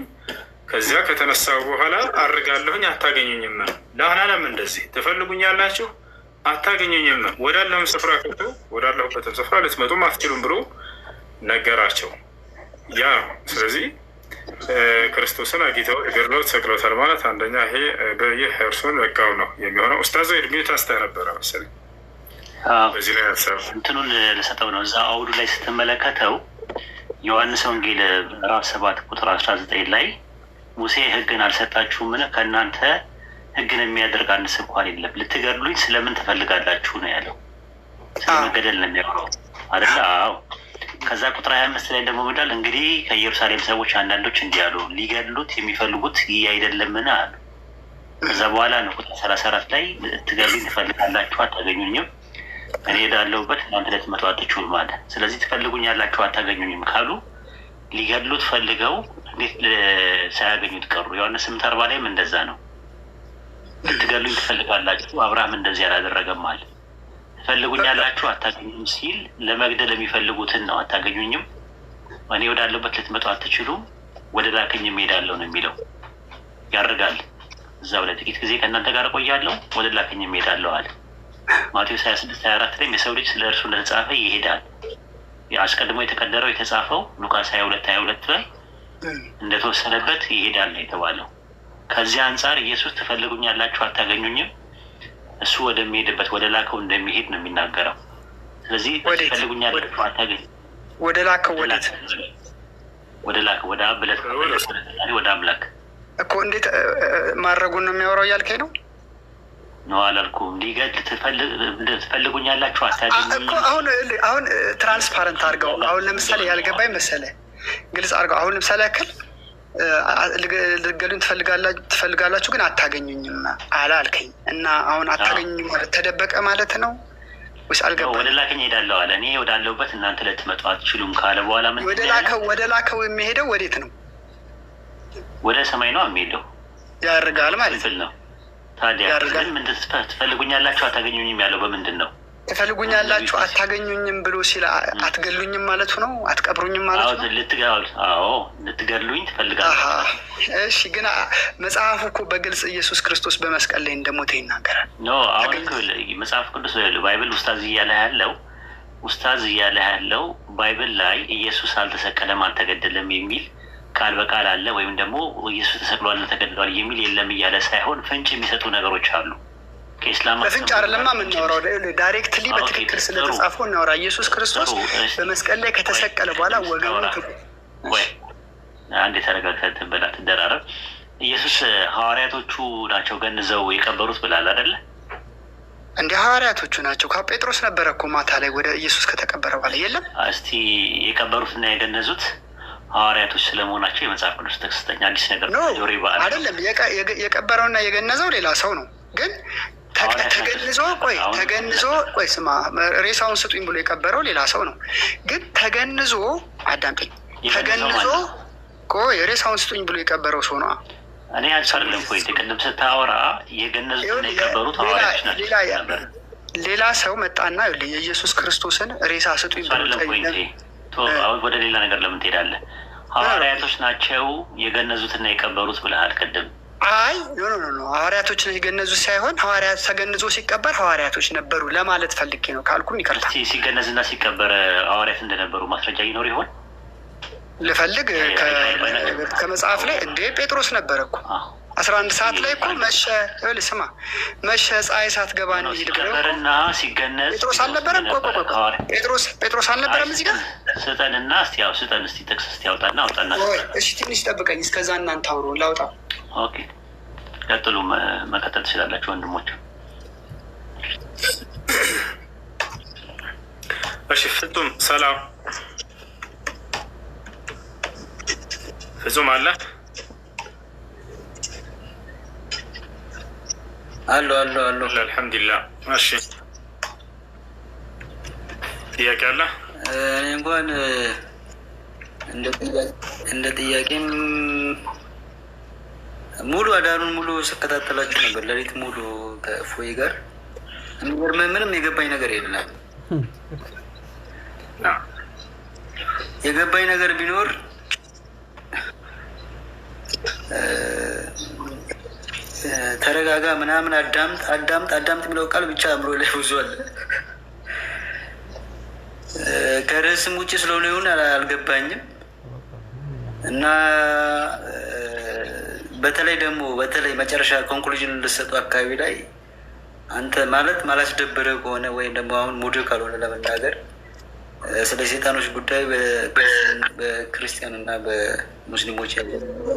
ከዚያ ከተነሳው በኋላ አርጋለሁኝ አታገኙኝም ነው። ለአናለም እንደዚህ ትፈልጉኛላችሁ አታገኙኝም ነው። ወዳለሁም ስፍራ ከቶ ወዳለሁበትም ስፍራ ልትመጡም አትችሉም ብሎ ነገራቸው። ያ ነው። ስለዚህ ክርስቶስን አግኝተው ገድለው ተሰቅለውታል ማለት አንደኛ ይህ እርሱን መቃወም ነው የሚሆነው። ኡስታዝ እድሜው ታስታ ነበረ መሰለኝ በዚህ ላይ ሀሳብ እንትኑን ልሰጠው ነው። እዛ አውዱ ላይ ስትመለከተው ዮሐንስ ወንጌል ምዕራፍ 7 ቁጥር 19 ላይ ሙሴ ሕግን አልሰጣችሁምን? ከእናንተ ሕግን የሚያደርግ አንድ ስንኳ የለም። ልትገድሉኝ ስለምን ትፈልጋላችሁ ነው ያለው። ስለመገደል ነው የሚያውቀው አይደለ? አዎ። ከዛ ቁጥር 25 ላይ ደግሞ ምዳል እንግዲህ ከኢየሩሳሌም ሰዎች አንዳንዶች እንዲህ አሉ፣ ሊገድሉት የሚፈልጉት ይህ አይደለምን አሉ። ከዛ በኋላ ነው ቁጥር 34 ላይ ልትገድሉኝ ትፈልጋላችሁ አታገኙኝም፣ እኔ ሄዳለሁበት እናንተ ልትመጡ አትችሉም አለ። ስለዚህ ትፈልጉኛላችሁ አታገኙኝም ካሉ ሊገድሉት ፈልገው እንዴት ሳያገኙት ቀሩ? ዮሐንስ 8:40 ላይም እንደዛ ነው። ልትገድሉኝ ትፈልጋላችሁ፣ አብርሃም እንደዚህ አላደረገም አለ። ትፈልጉኛላችሁ አታገኙም ሲል ለመግደል የሚፈልጉትን ነው። አታገኙኝም፣ እኔ ወዳለሁበት ልትመጡ አትችሉም፣ ወደ ላከኝም እሄዳለሁ ነው የሚለው። ያርጋል እዛው ላይ ጥቂት ጊዜ ከእናንተ ጋር እቆያለሁ፣ ወደ ላከኝም እሄዳለሁ አለ። ማቴዎስ 26:24 ላይ የሰው ልጅ ስለ እርሱ እንደተጻፈ ይሄዳል። አስቀድሞ የተቀደረው የተጻፈው ሉቃስ 22:22 ላይ እንደተወሰነበት ይሄዳል ነው የተባለው። ከዚህ አንጻር ኢየሱስ ትፈልጉኛላችሁ አታገኙኝም፣ እሱ ወደሚሄድበት ወደ ላከው እንደሚሄድ ነው የሚናገረው። ስለዚህ ትፈልጉኛላችሁ አታገኙ ወደ ላከው ወደ ላከው ወደ አብ ወደ አምላክ እኮ እንዴት ማድረጉን ነው የሚያወራው እያልከኝ ነው? ነው አላልኩም። ሊገድል ትፈልጉኛላችሁ አታገኙኝም። አሁን ትራንስፓረንት አድርገው። አሁን ለምሳሌ ያልገባኝ መሰለህ ግልጽ አድርገው። አሁን ለምሳሌ ያክል ልትገሉኝ ትፈልጋላችሁ ግን አታገኙኝም አላልከኝ እና አሁን አታገኙኝም ማለት ተደበቀ ማለት ነው ወይስ አልገባኝ? ወደ ላከኝ እሄዳለሁ አለ። እኔ ወዳለሁበት እናንተ ልትመጡ አትችሉም ካለ በኋላ ምን ወደ ላከው የሚሄደው ወዴት ነው? ወደ ሰማይ ነው የሚሄደው። ያርጋል ማለት ነው። ታዲያ ግን ምንድን ትፈልጉኛላችሁ አታገኙኝም ያለው በምንድን ነው? ትፈልጉኛላችሁ አታገኙኝም ብሎ ሲል አትገሉኝም ማለቱ ነው? አትቀብሩኝም ማለቱ ነው? ልትገሉኝ ትፈልጋላችሁ። እሺ፣ ግን መጽሐፉ እኮ በግልጽ ኢየሱስ ክርስቶስ በመስቀል ላይ እንደሞተ ይናገራል። አሁን መጽሐፍ ቅዱስ ባይብል ኡስታዝ እያለ ያለው ባይብል ላይ ኢየሱስ አልተሰቀለም አልተገደለም የሚል ቃል በቃል አለ፣ ወይም ደግሞ ኢየሱስ ተሰቅሏል ተገድሏል የሚል የለም እያለ ሳይሆን ፍንጭ የሚሰጡ ነገሮች አሉ። ከኢስላም በፍንጭ አይደለማ የምናወራው፣ ዳይሬክትሊ በትክክል ስለተጻፈው እናወራ። ኢየሱስ ክርስቶስ በመስቀል ላይ ከተሰቀለ በኋላ ወገኑ ወይ አንድ የተረጋጋተ በላ ትደራረብ። ኢየሱስ ሐዋርያቶቹ ናቸው ገንዘው የቀበሩት ብላል አይደለ? እንደ ሐዋርያቶቹ ናቸው። ከጴጥሮስ ነበረ እኮ ማታ ላይ ወደ ኢየሱስ ከተቀበረ በኋላ የለም። እስቲ የቀበሩትና የገነዙት ሐዋርያቶች ስለመሆናቸው የመጽሐፍ ቅዱስ ተክስተኛ አዲስ ነገር ነው አይደለም። የቀበረውና የገነዘው ሌላ ሰው ነው። ግን ተገንዞ ቆይ ስማ፣ ሬሳውን ስጡኝ ብሎ የቀበረው ሌላ ሰው ነው። ግን ተገንዞ አዳምጠኝ፣ ተገንዞ ቆይ ሬሳውን ስጡኝ ብሎ የቀበረው ሰው ነው። እኔ አልቻለም። ቆይ ቅድም ስታወራ የገነዙትና የቀበሩት ሐዋርያቶች ናቸው። ሌላ ሰው መጣና የኢየሱስ ክርስቶስን ሬሳ ስጡኝ ብሎ ወደ ሌላ ነገር ለምን ትሄዳለህ? ሐዋርያቶች ናቸው የገነዙትና የቀበሩት ብለሃል ቅድም። አይ ኖ ሐዋርያቶች የገነዙት ሳይሆን ሐዋርያት ተገንዞ ሲቀበር ሐዋርያቶች ነበሩ ለማለት ፈልጌ ነው። ካልኩም ይቅርታ። ሲገነዝና ሲቀበር ሐዋርያት እንደነበሩ ማስረጃ ይኖር ይሆን? ልፈልግ ከመጽሐፍ ላይ እንደ ጴጥሮስ ነበረ እኮ 11 ሰዓት ላይ እኮ መሸ። ስማ መሸ፣ ፀሐይ ሳትገባ እንሂድ ብለው ሲገነዝ ጴጥሮስ አልነበረም? ጴጥሮስ አልነበረም እዚህ ጋር? ስጠንና ስጠን እስቲ ጥቅስ እስቲ ያውጣና አውጣና። እሺ ትንሽ ጠብቀኝ፣ እስከዛ እናንተ አውሩ ላውጣ። ኦኬ ቀጥሉ፣ መቀጠል ትችላላችሁ ወንድሞች። እሺ ፍጹም ሰላም፣ ፍጹም አለ አሎ አልሐምዱሊላህ። እሺ ጥያቄ አለ? እኔ እንኳን እንደ ጥያቄም ሙሉ አዳሩን ሙሉ ስከታተላችሁ ነበር፣ ሌሊት ሙሉ ከፎይ ጋር። የሚገርምህ ምንም የገባኝ ነገር የለም። የገባኝ ነገር ቢኖር ተረጋጋ ምናምን አዳምጥ የሚለው ቃል ብቻ አእምሮ ላይ ብዙ አለ። ከርዕስም ውጭ ስለሆነ ይሁን አልገባኝም። እና በተለይ መጨረሻ ኮንክሉዥን ልሰጡ አካባቢ ላይ አንተ ማላስደበረ ከሆነ ወይም ደግሞ አሁን ሙድ ካልሆነ ለመናገር ስለ ሴጣኖች ጉዳይ በክርስቲያን እና በሙስሊሞች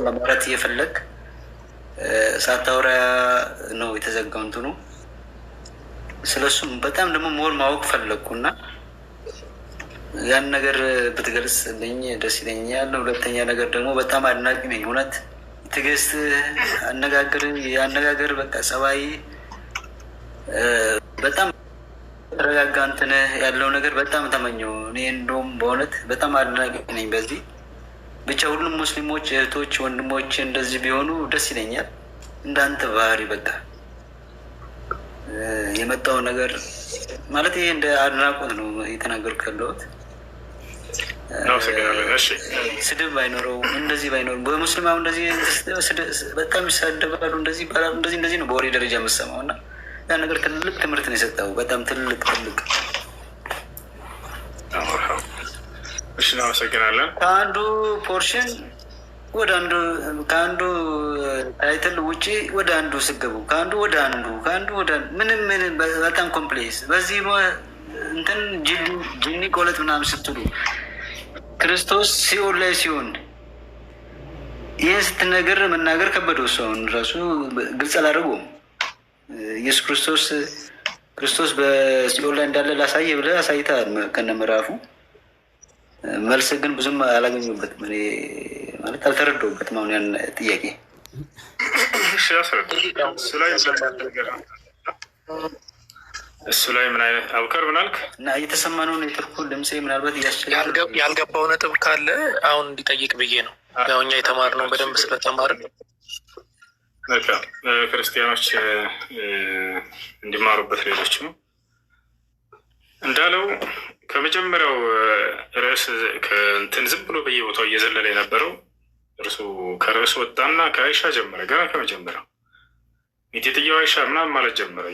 ማብራት እየፈለግ ሳታወራ ነው የተዘጋው እንትኑ። ስለሱም በጣም ደግሞ ሞር ማወቅ ፈለግኩና ያን ነገር ብትገልጽልኝ ደስ ይለኛል። ሁለተኛ ነገር ደግሞ በጣም አድናቂ ነኝ እውነት ትዕግስት፣ አነጋገር በቃ ጸባይ በጣም ተረጋጋ እንትን ያለው ነገር በጣም ተመኘው። እኔ እንደውም በእውነት በጣም አድናቂ ነኝ በዚህ ብቻ። ሁሉም ሙስሊሞች እህቶች፣ ወንድሞች እንደዚህ ቢሆኑ ደስ ይለኛል። እንዳንተ ባህሪ በቃ የመጣው ነገር ማለት ይሄ እንደ አድናቆት ነው የተናገርኩ ያለሁት። ስድብ ባይኖረው እንደዚህ ባይኖር በሙስሊማው እንደዚህ በጣም ይሳደባሉ፣ እንደዚህ ይባላሉ፣ እንደዚህ ነው በወሬ ደረጃ የምሰማው እና ያ ነገር ትልቅ ትምህርት ነው የሰጠው። በጣም ትልቅ እሺ፣ እናመሰግናለን። ከአንዱ ፖርሽን ወደ አንዱ፣ ከአንዱ ታይትል ውጭ ወደ አንዱ ስገቡ ከአንዱ ወደ አንዱ ምንም በጣም ኮምፕሌክስ በዚህ እንትን ጅኒ ቆለጥ ምናምን ስትሉ ክርስቶስ ሲኦል ላይ ሲሆን ይህን ስትነገር መናገር ከበደው። ሰውን ራሱ ግልጽ አላደረገውም። ኢየሱስ ክርስቶስ በሲኦል ላይ እንዳለ ላሳየ ብለህ አሳይተሃል ከነ ምዕራፉ። መልስ ግን ብዙም አላገኙበትም። እኔ ማለት አልተረዳሁበትም። አሁን ያን ጥያቄ እሱ ላይ ምን አይነት አብከር ምን አልክ? እና እየተሰማነውን የትርኩን ድምፄ ምናልባት ያልገባው ነጥብ ካለ አሁን እንዲጠይቅ ብዬ ነው። ያው እኛ የተማርነው በደንብ ስለተማርን ክርስቲያኖች እንዲማሩበት ሌሎችም እንዳለው ከመጀመሪያው ርዕስ ከእንትን ዝም ብሎ በየቦታው እየዘለለ የነበረው እርሱ ከርዕሱ ወጣና ከአይሻ ጀመረ። ገና ከመጀመሪያው የጤጥያው አይሻ ምናምን ማለት ጀመረ።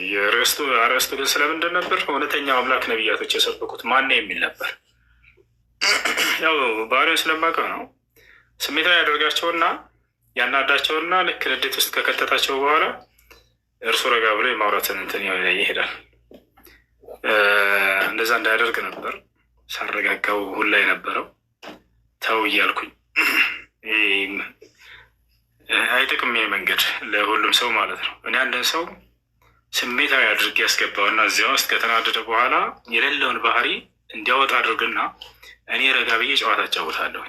አርዕስቱ ግን ስለምንድን ነበር? እውነተኛው አምላክ ነቢያቶች የሰበኩት ማን የሚል ነበር። ያው ባህሪውን ስለማውቀው ነው። ስሜታዊ ያደርጋቸውና ያናዳቸውና ልክ ንዴት ውስጥ ከከተታቸው በኋላ እርሱ ረጋ ብሎ የማውራትን እንትን ይሄዳል። እንደዛ እንዳያደርግ ነበር ሳረጋጋው ሁላ የነበረው። ተው እያልኩኝ አይጠቅም ይሄ መንገድ ለሁሉም ሰው ማለት ነው። እኔ አንድን ሰው ስሜታዊ አድርጌ ያስገባውና እዚያ ውስጥ ከተናደደ በኋላ የሌለውን ባህሪ እንዲያወጣ አድርግና እኔ ረጋ ብዬ ጨዋታ እጫወታለሁ።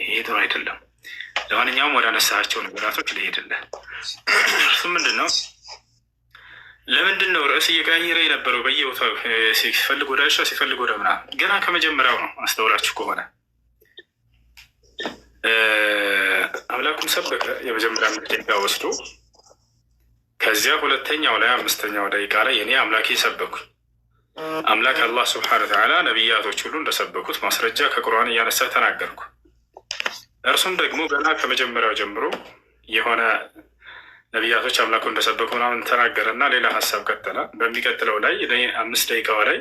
ይሄ ጥሩ አይደለም። ለማንኛውም ወደ አነሳቸው ነገራቶች ልሄድልህ። እሱ ምንድን ነው? ለምንድን ነው ርዕስ እየቀያየረ የነበረው በየቦታው ሲፈልግ ወደ አይሻ ሲፈልግ ወደ ምናምን? ገና ከመጀመሪያው ነው። አስተውላችሁ ከሆነ አምላኩን ሰበከ የመጀመሪያ ደቂቃ ወስዶ፣ ከዚያ ሁለተኛው ላይ አምስተኛው ደቂቃ ላይ እኔ አምላኬ ሰበኩ። አምላክ አላህ ስብሐነ ወተዓላ ነቢያቶች ሁሉ እንደሰበኩት ማስረጃ ከቁርአን እያነሳ ተናገርኩ። እርሱም ደግሞ ገና ከመጀመሪያው ጀምሮ የሆነ ነቢያቶች አምላኩ እንደሰበኩ ምናምን ተናገረ እና ሌላ ሀሳብ ቀጠለ። በሚቀጥለው ላይ 5 ደቂቃዋ ላይ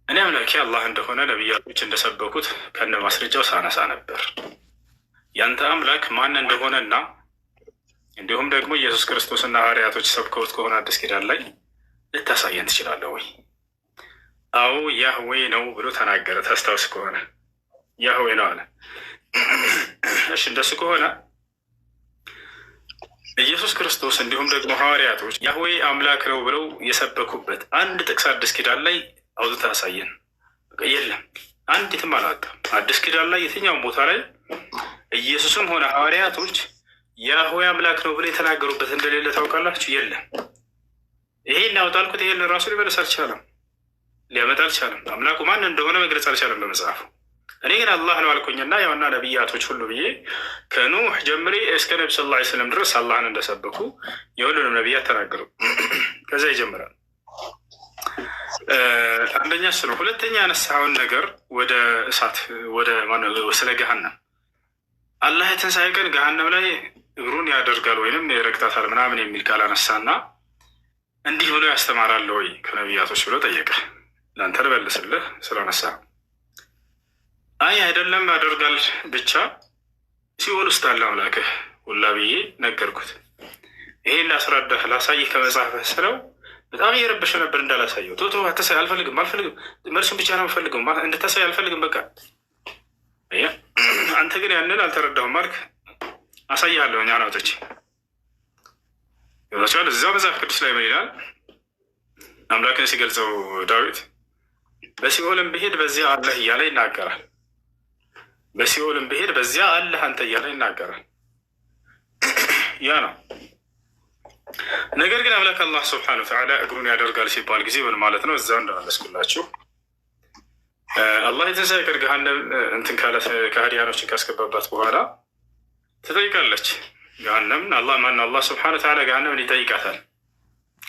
እኔ አምላኬ አላህ እንደሆነ ነቢያቶች እንደሰበኩት ከነ ማስረጃው ሳነሳ ነበር። ያንተ አምላክ ማን እንደሆነና እንዲሁም ደግሞ ኢየሱስ ክርስቶስና ሐዋርያቶች ሰብከውት ከሆነ አዲስ ኪዳን ላይ ልታሳየን ትችላለህ ወይ? አዎ ያህዌ ነው ብሎ ተናገረ። ታስታውስ ከሆነ ያህዌ ነው አለ። እሺ እንደሱ ከሆነ ኢየሱስ ክርስቶስ እንዲሁም ደግሞ ሐዋርያቶች ያህዌ አምላክ ነው ብለው የሰበኩበት አንድ ጥቅስ አዲስ ኪዳን ላይ አውጥታ አሳየን። የለም፣ አንዲትም አላወጣም። አዲስ ኪዳን ላይ የትኛውም ቦታ ላይ ኢየሱስም ሆነ ሐዋርያቶች ያህዌ አምላክ ነው ብለው የተናገሩበት እንደሌለ ታውቃላችሁ? የለም። ይሄን ያውጣልኩት ይሄን ራሱ ሊመለስ አልቻለም፣ ሊያመጣ አልቻለም። አምላኩ ማን እንደሆነ መግለጽ አልቻለም በመጽሐፉ። እኔ ግን አላህ ነው አልኩኝና ያውና ነቢያቶች ሁሉ ብዬ ከኑህ ጀምሬ እስከ ነቢ ስ ላ ስለም ድረስ አላህን እንደሰበኩ የሁሉንም ነቢያት ተናገሩ። ከዛ ይጀምራል። አንደኛ እሱ ነው። ሁለተኛ ያነሳውን ነገር ወደ እሳት ወደ ስለ ገሃነም አላህ የትንሣኤ ቀን ገሃነም ላይ እግሩን ያደርጋል ወይንም ይረግጣታል ምናምን የሚል ቃል አነሳና እንዲህ ብሎ ያስተማራል ወይ ከነቢያቶች ብሎ ጠየቀ። ለአንተ ልበልስልህ ስላነሳ አይ አይደለም ያደርጋል ብቻ ሲኦል ውስጥ አለ አምላክህ ሁላ ብዬ ነገርኩት። ይሄን ላስረዳህ ላሳይህ ከመጽሐፍህ ስለው በጣም እየረበሸ ነበር እንዳላሳየው። ቶቶ አታሳይ፣ አልፈልግም መልሱን ብቻ ነው የምፈልገው፣ እንድታሳይ አልፈልግም በቃ። አንተ ግን ያንን አልተረዳሁም አልክ። አሳይሃለሁ እኛ ናውቶች ይወጣቸዋል። እዛው መጽሐፍ ቅዱስ ላይ ምን ይላል? አምላክን ሲገልጸው ዳዊት በሲኦልም ብሄድ በዚያ አለህ እያለ ይናገራል። በሲኦልም ብሄድ በዚያ አለህ አንተ እያለ ይናገራል። ያ ነው። ነገር ግን አምላክ አላህ ስብሐነሁ ወተዓላ እግሩን ያደርጋል ሲባል ጊዜ ምን ማለት ነው? እዛው እንደመለስኩላችሁ አላህ የትንሣኤ ቀን ገሃነም እንትን ካለ ከሃዲያኖችን ካስገባባት በኋላ ትጠይቃለች። ገሃነምን አላህ ስብሐነሁ ወተዓላ ገሃነምን ይጠይቃታል።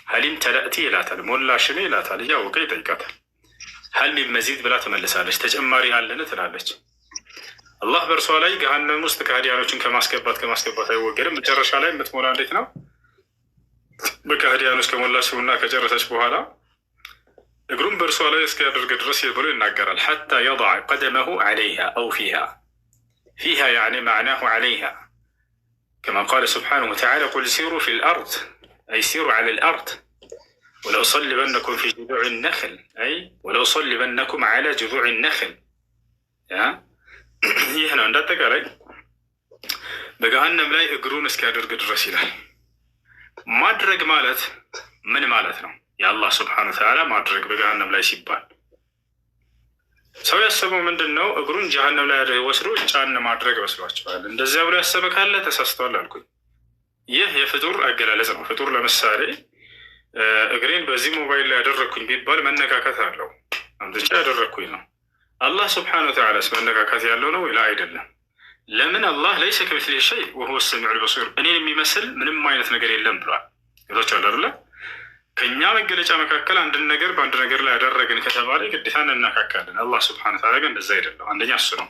ሀሊም ተለእቲ ይላታል፣ ሞላሽን ይላታል። እያወቀ ይጠይቃታል። ሀል ሚን መዚድ ብላ ትመልሳለች። ተጨማሪ አለን ትላለች። አላህ በእርሷ ላይ ገሃነም ውስጥ ከሃዲያኖችን ከማስገባት አይወገድም። መጨረሻ ላይ የምትሞላ እንዴት ነው? በከሃዲያኖች ከሞላችውና ከጨረሰች በኋላ እግሩም በእርሷ ላይ እስኪያደርግ ድረስ ብሎ ይናገራል። ሐታ የضع ቀደመሁ ዐለይሃ አው ፊሃ ያዕኒ መዕናሁ ዐለይሃ ከማ ቃለ ስብሓነሁ ወተዓላ ቁል ሲሩ ፊ ልአርድ አይ ሲሩ ዐለ ልአርድ ወለኡሰልበነኩም ፊ ጅዙዕ ነኽል አይ ወለኡሰልበነኩም ዐለ ጅዙዕ ነኽል። ይህ ነው እንዳጠቃላይ በገሃነም ላይ እግሩን እስኪያደርግ ድረስ ይላል። ማድረግ ማለት ምን ማለት ነው? የአላህ ስብሐነሁ ወተዓላ ማድረግ በገሃነም ላይ ሲባል ሰው ያሰበው ምንድን ነው? እግሩን ጀሃነም ላይ ወስዶ ጫን ማድረግ መስሏቸዋል። እንደዚያ ብሎ ያሰበ ካለ ተሳስተዋል አልኩኝ። ይህ የፍጡር አገላለጽ ነው። ፍጡር ለምሳሌ እግሬን በዚህ ሞባይል ላይ ያደረግኩኝ ቢባል መነካከት አለው። አምጥቼ ያደረግኩኝ ነው። አላህ ስብሐነሁ ወተዓላስ መነካከት ያለው ነው ላ አይደለም? ለምን? አላህ ለይሰ ከሚስሊሂ ሸይ ወሁወ ሰሚዑል በሲር፣ እኔን የሚመስል ምንም አይነት ነገር የለም ብሏል። ቶቻል አይደለ? ከእኛ መገለጫ መካከል አንድን ነገር በአንድ ነገር ላይ ያደረግን ከተባለ ግዴታ እንነካካለን። አላህ ስብሐነሁ ወተዓላ ግን እንደዛ አይደለም። አንደኛ እሱ ነው።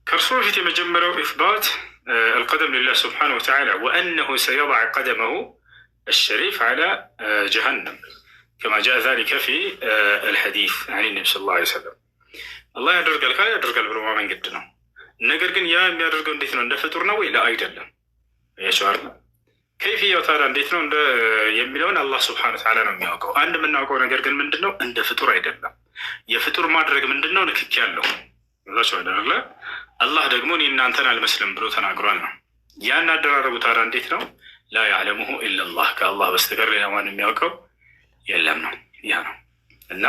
ከእርሱ በፊት የመጀመሪያው ኢስባት አልቀደም ሊላህ ስብሐነሁ ወተዓላ ወአነሁ ሰየضع ቀደመሁ الشريف على جهنم كما جاء ذلك في الحديث عن النبي صلى الله عليه وسلم الله ያደርጋል ካለ ያደርጋል ብሎ ማመን ግድ ነው። ነገር ግን ያ የሚያደርገው እንዴት ነው? እንደ ፍጡር ነው ወይ? ላ አይደለም። ያቻር ከይፍያው ታዲያ እንዴት ነው እንደ የሚለውን አላህ ስብሐነሁ ወተዓላ ነው የሚያውቀው። አንድ የምናውቀው ነገር ግን ምንድነው? እንደ ፍጡር አይደለም። የፍጡር ማድረግ ምንድነው? ንክኪ ያለው እዛቸው አይደለ? አላህ ደግሞ እኔ እናንተን አልመስልም ብሎ ተናግሯል ነው። ያን አደራረጉ ታዲያ እንዴት ነው? ላ ያዕለሙሁ ኢለላህ፣ ከአላህ በስተቀር ሌላ ማን የሚያውቀው የለም ነው። ያ ነው እና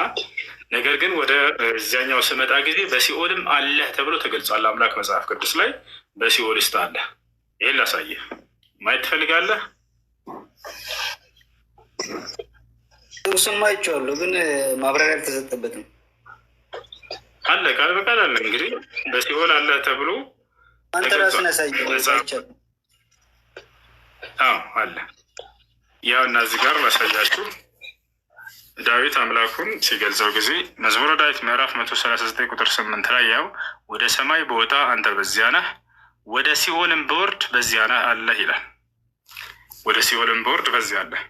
ነገር ግን ወደ እዚያኛው ስመጣ ጊዜ በሲኦልም አለህ ተብሎ ተገልጿል። አምላክ መጽሐፍ ቅዱስ ላይ በሲኦል ውስጥ አለ። ይህን ላሳየህ። ማየት ትፈልጋለህ? እሱም አይቼዋለሁ፣ ግን ማብራሪያ አልተሰጠበትም። አለ ቃል በቃል አለ። እንግዲህ በሲኦል አለ ተብሎ አንተ ራስን ያሳየው አለ። ያው እና እዚህ ጋር ላሳያችሁ። ዳዊት አምላኩን ሲገልጸው ጊዜ መዝሙረ ዳዊት ምዕራፍ 139 ቁጥር 8 ላይ ያው ወደ ሰማይ በወጣ አንተ በዚያ ነህ፣ ወደ ሲኦልም በወርድ በዚያ ነህ አለህ ይላል። ወደ ሲኦልም በወርድ በዚያ አለህ።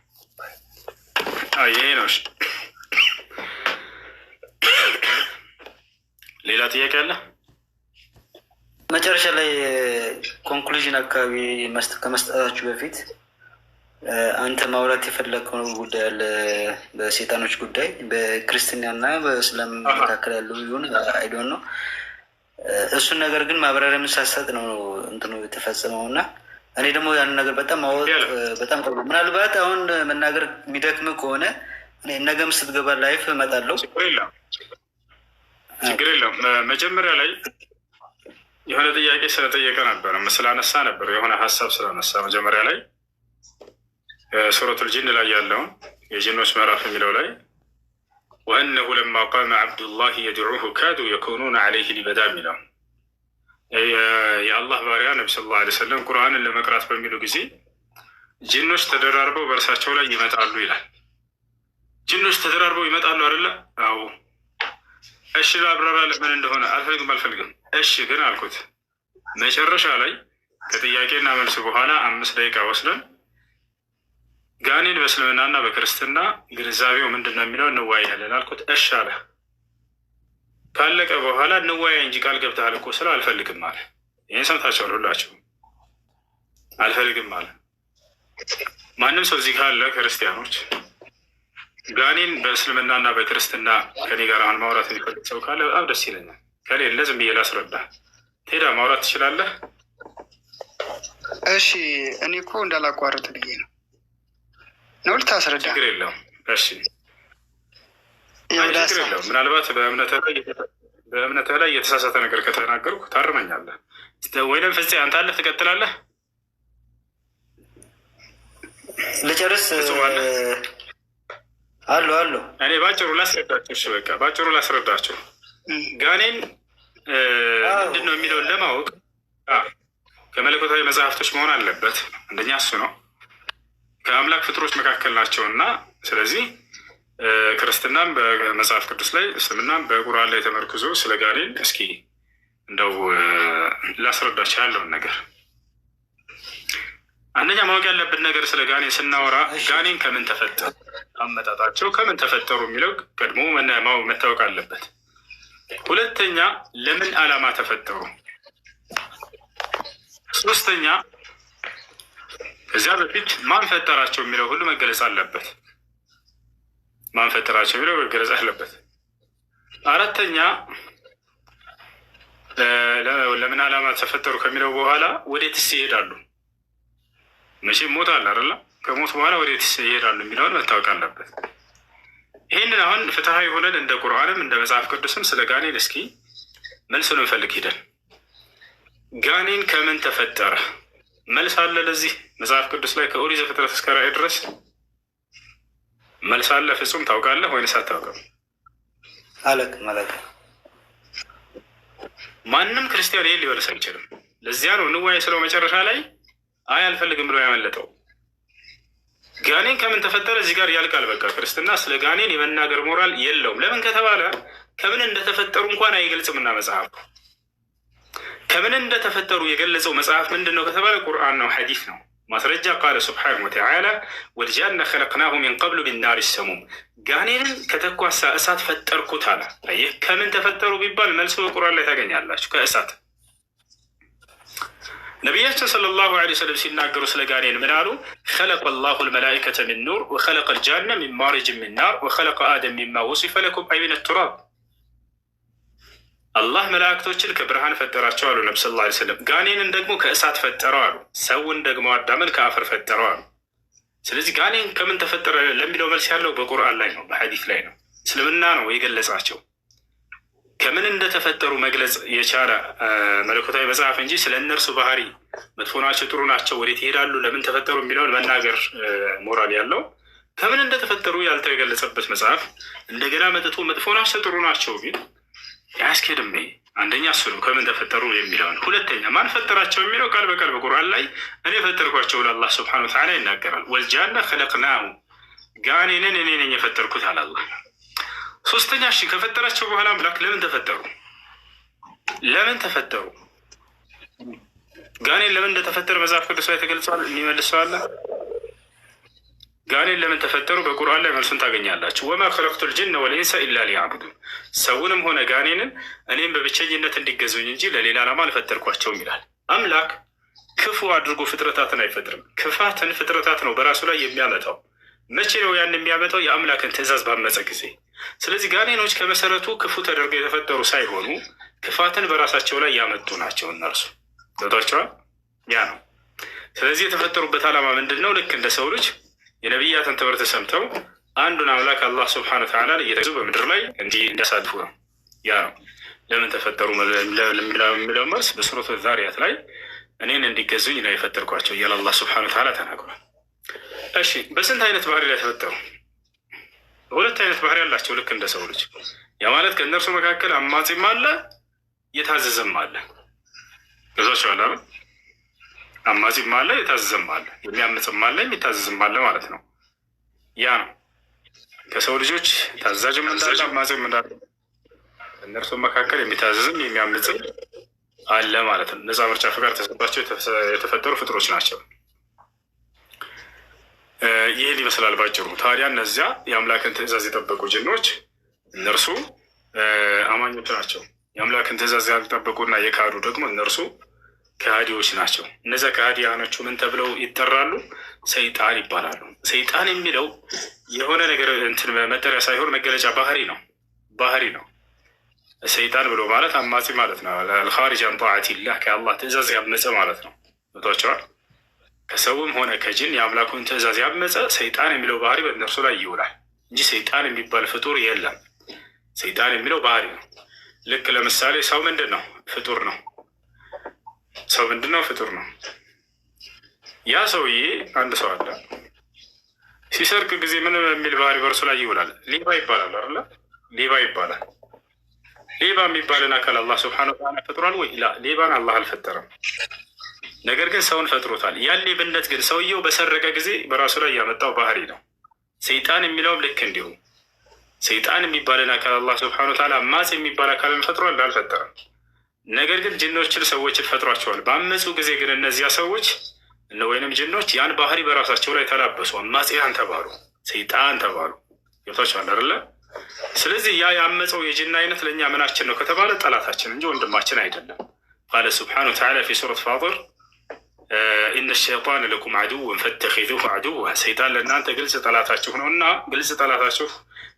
ይሄ ነው። ሌላ ጥያቄ አለ? መጨረሻ ላይ ኮንክሉዥን አካባቢ ከመስጠታችሁ በፊት አንተ ማውራት የፈለግከው ጉዳይ አለ፣ በሴጣኖች ጉዳይ በክርስቲያንና በእስላም መካከል ያለው ይሁን አይዶን ነው። እሱን ነገር ግን ማብራሪያ የምሳሰጥ ነው እንትኑ የተፈጸመው እና እኔ ደግሞ ያንን ነገር በጣም ማወቅ በጣም ምናልባት አሁን መናገር የሚደክም ከሆነ ነገም ስትገባ ላይፍ እመጣለሁ። ችግር የለውም። መጀመሪያ ላይ የሆነ ጥያቄ ስለጠየቀ ነበር ስላነሳ ነበር የሆነ ሀሳብ ስላነሳ መጀመሪያ ላይ ሱረቱል ጂን ላይ ያለውን የጂኖች ምዕራፍ የሚለው ላይ ወአነሁ ለማ ቃመ ዐብዱላህ የድዑሁ ካዱ የኩኑነ ዐለይህ ሊበዳ የሚለው የአላህ ባሪያ ነቢ ሰለላሁ ዐለይሂ ወሰለም ቁርአንን ለመቅራት በሚሉ ጊዜ ጂኖች ተደራርበው በእርሳቸው ላይ ይመጣሉ ይላል። ጂኖች ተደራርበው ይመጣሉ አይደለ? አዎ። እሺ ላብራራልህ ምን እንደሆነ። አልፈልግም። እሺ ግን አልኩት። መጨረሻ ላይ ከጥያቄና መልሱ በኋላ 5 ደቂቃ ወስደን ጋኔን በእስልምናና በክርስትና ግንዛቤው ምንድን ነው የሚለው እንወያያለን አልኩት። እሺ አለ። ካለቀ በኋላ እንወያይ እንጂ ቃል ገብተሃል እኮ ስለ አልፈልግም አለ። ይህን ሰምታችኋል ሁላችሁም። አልፈልግም አለ። ማንም ሰው እዚህ ካለ ክርስቲያኖች ጋኔን በእስልምናና በክርስትና ከኔ ጋር አሁን ማውራት የሚፈልግ ሰው ካለ በጣም ደስ ይለኛል። ከሌለ ዝም ብዬ ላስረዳ። ቴዳ ማውራት ትችላለህ? እሺ እኔ እኮ እንዳላቋርጥ ብዬ ነው ነው ልታስረዳ። ችግር የለውም። እሺ ችግር የለውም። ምናልባት በእምነትህ ላይ የተሳሳተ ነገር ከተናገርኩ ታርመኛለህ ወይም ፍፄ አንተ አለህ ትቀጥላለህ። ልጨርስ አሉ እኔ ባጭሩ ላስረዳቸው። እሺ በቃ ባጭሩ ላስረዳቸው። ጋኔን ምንድን ነው የሚለውን ለማወቅ ከመለኮታዊ መጽሐፍቶች መሆን አለበት። አንደኛ እሱ ነው። ከአምላክ ፍጥሮች መካከል ናቸው እና ስለዚህ ክርስትናም በመጽሐፍ ቅዱስ ላይ እስልምናም በቁርአን ላይ ተመርኩዞ ስለ ጋኔን እስኪ እንደው ላስረዳቸው ያለውን ነገር። አንደኛ ማወቅ ያለብን ነገር ስለ ጋኔን ስናወራ ጋኔን ከምን ተፈጠሩ፣ አመጣጣቸው ከምን ተፈጠሩ የሚለው ቀድሞ መታወቅ አለበት። ሁለተኛ ለምን ዓላማ ተፈጠሩ፣ ሶስተኛ ከዚያ በፊት ማን ፈጠራቸው የሚለው ሁሉ መገለጽ አለበት። ማን ፈጠራቸው የሚለው መገለጽ አለበት። አራተኛ ለምን ዓላማ ተፈጠሩ ከሚለው በኋላ ወዴትስ ይሄዳሉ። መቼም ሞት አለ አይደለ? ከሞት በኋላ ወዴትስ ይሄዳሉ የሚለውን መታወቅ አለበት። ይህንን አሁን ፍትሐዊ ሆነን እንደ ቁርአንም እንደ መጽሐፍ ቅዱስም ስለ ጋኔን እስኪ መልስ ነው እንፈልግ ሂደን። ጋኔን ከምን ተፈጠረ? መልስ አለ ለዚህ መጽሐፍ ቅዱስ ላይ ከኦሪት ዘፍጥረት እስከ ራዕይ ድረስ መልስ አለ። ፍጹም ታውቃለህ ወይንስ አታውቅም? አለቅም። ማንም ክርስቲያን ይሄን ሊወርስ አይችልም። ለዚያ ነው እንወያይ ስለው መጨረሻ ላይ አይ አልፈልግም ብሎ ያመለጠው። ጋኔን ከምን ተፈጠረ እዚህ ጋር ያልቃል። በቃ ክርስትና ስለ ጋኔን የመናገር ሞራል የለውም። ለምን ከተባለ ከምን እንደተፈጠሩ እንኳን አይገልጽምና መጽሐፉ። ከምን እንደተፈጠሩ የገለጸው መጽሐፍ ምንድን ነው ከተባለ ቁርአን ነው፣ ሐዲስ ነው። ማስረጃ ቃለ ስብሓነሁ ወተዓላ ወልጃነ ኸለቅናሁ ሚን ቀብሉ ሚን ናሪ ሰሙም፣ ጋኔንን ከተኳሳ እሳት ፈጠርኩት አለ። ይህ ከምን ተፈጠሩ ቢባል መልሶ በቁርአን ላይ ታገኛላችሁ፣ ከእሳት። ነቢያችን ሰለላሁ ዐለይሂ ወሰለም ሲናገሩ ስለ ጋኔን ምን አሉ? ኸለቀ ላሁ ልመላኢከተ ሚን ኑር ወኸለቀ ልጃነ ሚን ማሪጅ ሚን ናር ወኸለቀ አደም ሚማ ወሲፈ ለኩም አይ ሚነ ቱራብ። አላህ መላእክቶችን ከብርሃን ፈጠራቸው አሉ ነቢ ሰለላሁ ዐለይሂ ወሰለም። ጋኔንን ደግሞ ከእሳት ፈጠረው አሉ። ሰውን ደግሞ አዳምን ከአፈር ፈጠረው አሉ። ስለዚህ ጋኔን ከምን ተፈጠረ ለሚለው መልስ ያለው በቁርአን ላይ ነው፣ በሐዲስ ላይ ነው። እስልምና ነው የገለጻቸው። ከምን እንደተፈጠሩ መግለጽ የቻለ መለኮታዊ መጽሐፍ እንጂ ስለ እነርሱ ባህሪ መጥፎ ናቸው ጥሩ ናቸው ወዴት ይሄዳሉ ለምን ተፈጠሩ የሚለውን መናገር ሞራል ያለው ከምን እንደተፈጠሩ ያልተገለጸበት መጽሐፍ እንደገና መጥቶ መጥፎ ናቸው ጥሩ ናቸው ቢል ያስኬድም። አንደኛ እሱ ነው ከምን ተፈጠሩ የሚለውን። ሁለተኛ ማን ፈጠራቸው የሚለው ቃል በቃል በቁርአን ላይ እኔ ፈጠርኳቸው ለአላህ ሱብሓነሁ ወተዓላ ይናገራል። ወልጃነ ኸለቅናሁ፣ ጋኔንን እኔ ነኝ የፈጠርኩት አለ አላህ። ሶስተኛ እሺ ከፈጠራቸው በኋላ አምላክ ለምን ተፈጠሩ? ለምን ተፈጠሩ? ጋኔን ለምን እንደተፈጠረ መጽሐፍ ቅዱስ ላይ ተገልጿል። የሚመልሰዋለ ጋኔን ለምን ተፈጠሩ በቁርአን ላይ መልሱን ታገኛላችሁ። ወማ ኸለቅቱል ጅነ ወልኢንሰ ኢላ ሊያዕቡዱን፣ ሰውንም ሆነ ጋኔንን እኔም በብቸኝነት እንዲገዙኝ እንጂ ለሌላ ዓላማ አልፈጠርኳቸውም ይላል አምላክ። ክፉ አድርጎ ፍጥረታትን አይፈጥርም። ክፋትን ፍጥረታት ነው በራሱ ላይ የሚያመጣው። መቼ ነው ያን የሚያመጣው? የአምላክን ትእዛዝ ባመፀ ጊዜ። ስለዚህ ጋኔኖች ከመሰረቱ ክፉ ተደርገው የተፈጠሩ ሳይሆኑ ክፋትን በራሳቸው ላይ ያመጡ ናቸው። እነርሱ ገብቷቸዋል። ያ ነው። ስለዚህ የተፈጠሩበት ዓላማ ምንድን ነው? ልክ እንደ ሰው ልጅ የነቢያትን ትምህርት ሰምተው አንዱን አምላክ አላህ ስብሐነ ወተዓላ እየተገዙ በምድር ላይ እንዲህ እንዲያሳልፉ ነው። ያ ነው። ለምን ተፈጠሩ የሚለው መልስ በሱረቱ ዛሪያት ላይ እኔን እንዲገዙኝ ነው የፈጠርኳቸው እያለ አላህ ስብሐነ ወተዓላ ተናግሯል። እሺ፣ በስንት አይነት ባህሪ ላይ ተፈጠሩ? ሁለት አይነት ባህሪ ያላቸው ልክ እንደ ሰው ልጅ። ያ ማለት ከእነርሱ መካከል አማጺም አለ፣ የታዘዘም አለ። ገዛቸዋል። አማጺም አለ፣ የታዘዘም አለ። የሚያምጽም አለ፣ የሚታዘዝም አለ ማለት ነው። ያ ነው። ከሰው ልጆች ታዛዥም እንዳለ አማጺም እንዳለ እነርሱ መካከል የሚታዘዝም የሚያምጽም አለ ማለት ነው። ነፃ ምርጫ ፍቃድ ተሰጥቷቸው የተፈጠሩ ፍጥሮች ናቸው። ይህን ይመስላል ባጭሩ። ታዲያ እነዚያ የአምላክን ትእዛዝ የጠበቁ ጅኖች እነርሱ አማኞች ናቸው። የአምላክን ትእዛዝ ያልጠበቁና የካዱ ደግሞ እነርሱ ከሃዲዎች ናቸው። እነዚያ ከሃዲያኖቹ ምን ተብለው ይጠራሉ? ሰይጣን ይባላሉ። ሰይጣን የሚለው የሆነ ነገር እንትን መጠሪያ ሳይሆን መገለጫ ባህሪ ነው። ባህሪ ነው። ሰይጣን ብሎ ማለት አማጺ ማለት ነው። አልኻሪጅ አን ጣዓቲላህ ከአላህ ትእዛዝ ያመፀ ማለት ነው። ቦታቸዋል። ከሰውም ሆነ ከጅን የአምላኩን ትእዛዝ ያመፀ ሰይጣን የሚለው ባህሪ በእነርሱ ላይ ይውላል እንጂ ሰይጣን የሚባል ፍጡር የለም። ሰይጣን የሚለው ባህሪ ነው። ልክ ለምሳሌ ሰው ምንድን ነው? ፍጡር ነው። ሰው ምንድን ነው? ፍጡር ነው። ያ ሰውዬ አንድ ሰው አለ። ሲሰርቅ ጊዜ ምን የሚል ባህሪ በእርሱ ላይ ይውላል? ሌባ ይባላል አይደለ? ሌባ ይባላል። ሌባ የሚባልን አካል አላህ ስብሐነሁ ወተዓላ ፈጥሯል ወይ? ላ፣ ሌባን አላህ አልፈጠረም። ነገር ግን ሰውን ፈጥሮታል። ያን ሌብነት ግን ሰውየው በሰረቀ ጊዜ በራሱ ላይ ያመጣው ባህሪ ነው። ሰይጣን የሚለውም ልክ እንዲሁ ሰይጣን የሚባልን አካል አላህ ስብሐነሁ ወተዓላ አማጺ የሚባል አካልን ፈጥሯል አልፈጠረም። ነገር ግን ጅኖችን ሰዎችን ፈጥሯቸዋል። ባመፁ ጊዜ ግን እነዚያ ሰዎች ወይንም ጅኖች ያን ባህሪ በራሳቸው ላይ ተላበሱ። አማጺያን ተባሉ፣ ሰይጣን ተባሉ። ገብቷቸዋል አይደለ? ስለዚህ ያ ያመፀው የጅን አይነት ለእኛ ምናችን ነው ከተባለ ጠላታችን እንጂ ወንድማችን አይደለም። ቃለ ስብሐነሁ ወተዓላ ፊ ሱረት ፋጢር ኢነ ሸይጣነ ለኩም ዐዱወን ፈተኺዙሁ ዐዱወ፣ ሰይጣን ለእናንተ ግልጽ ጠላታችሁ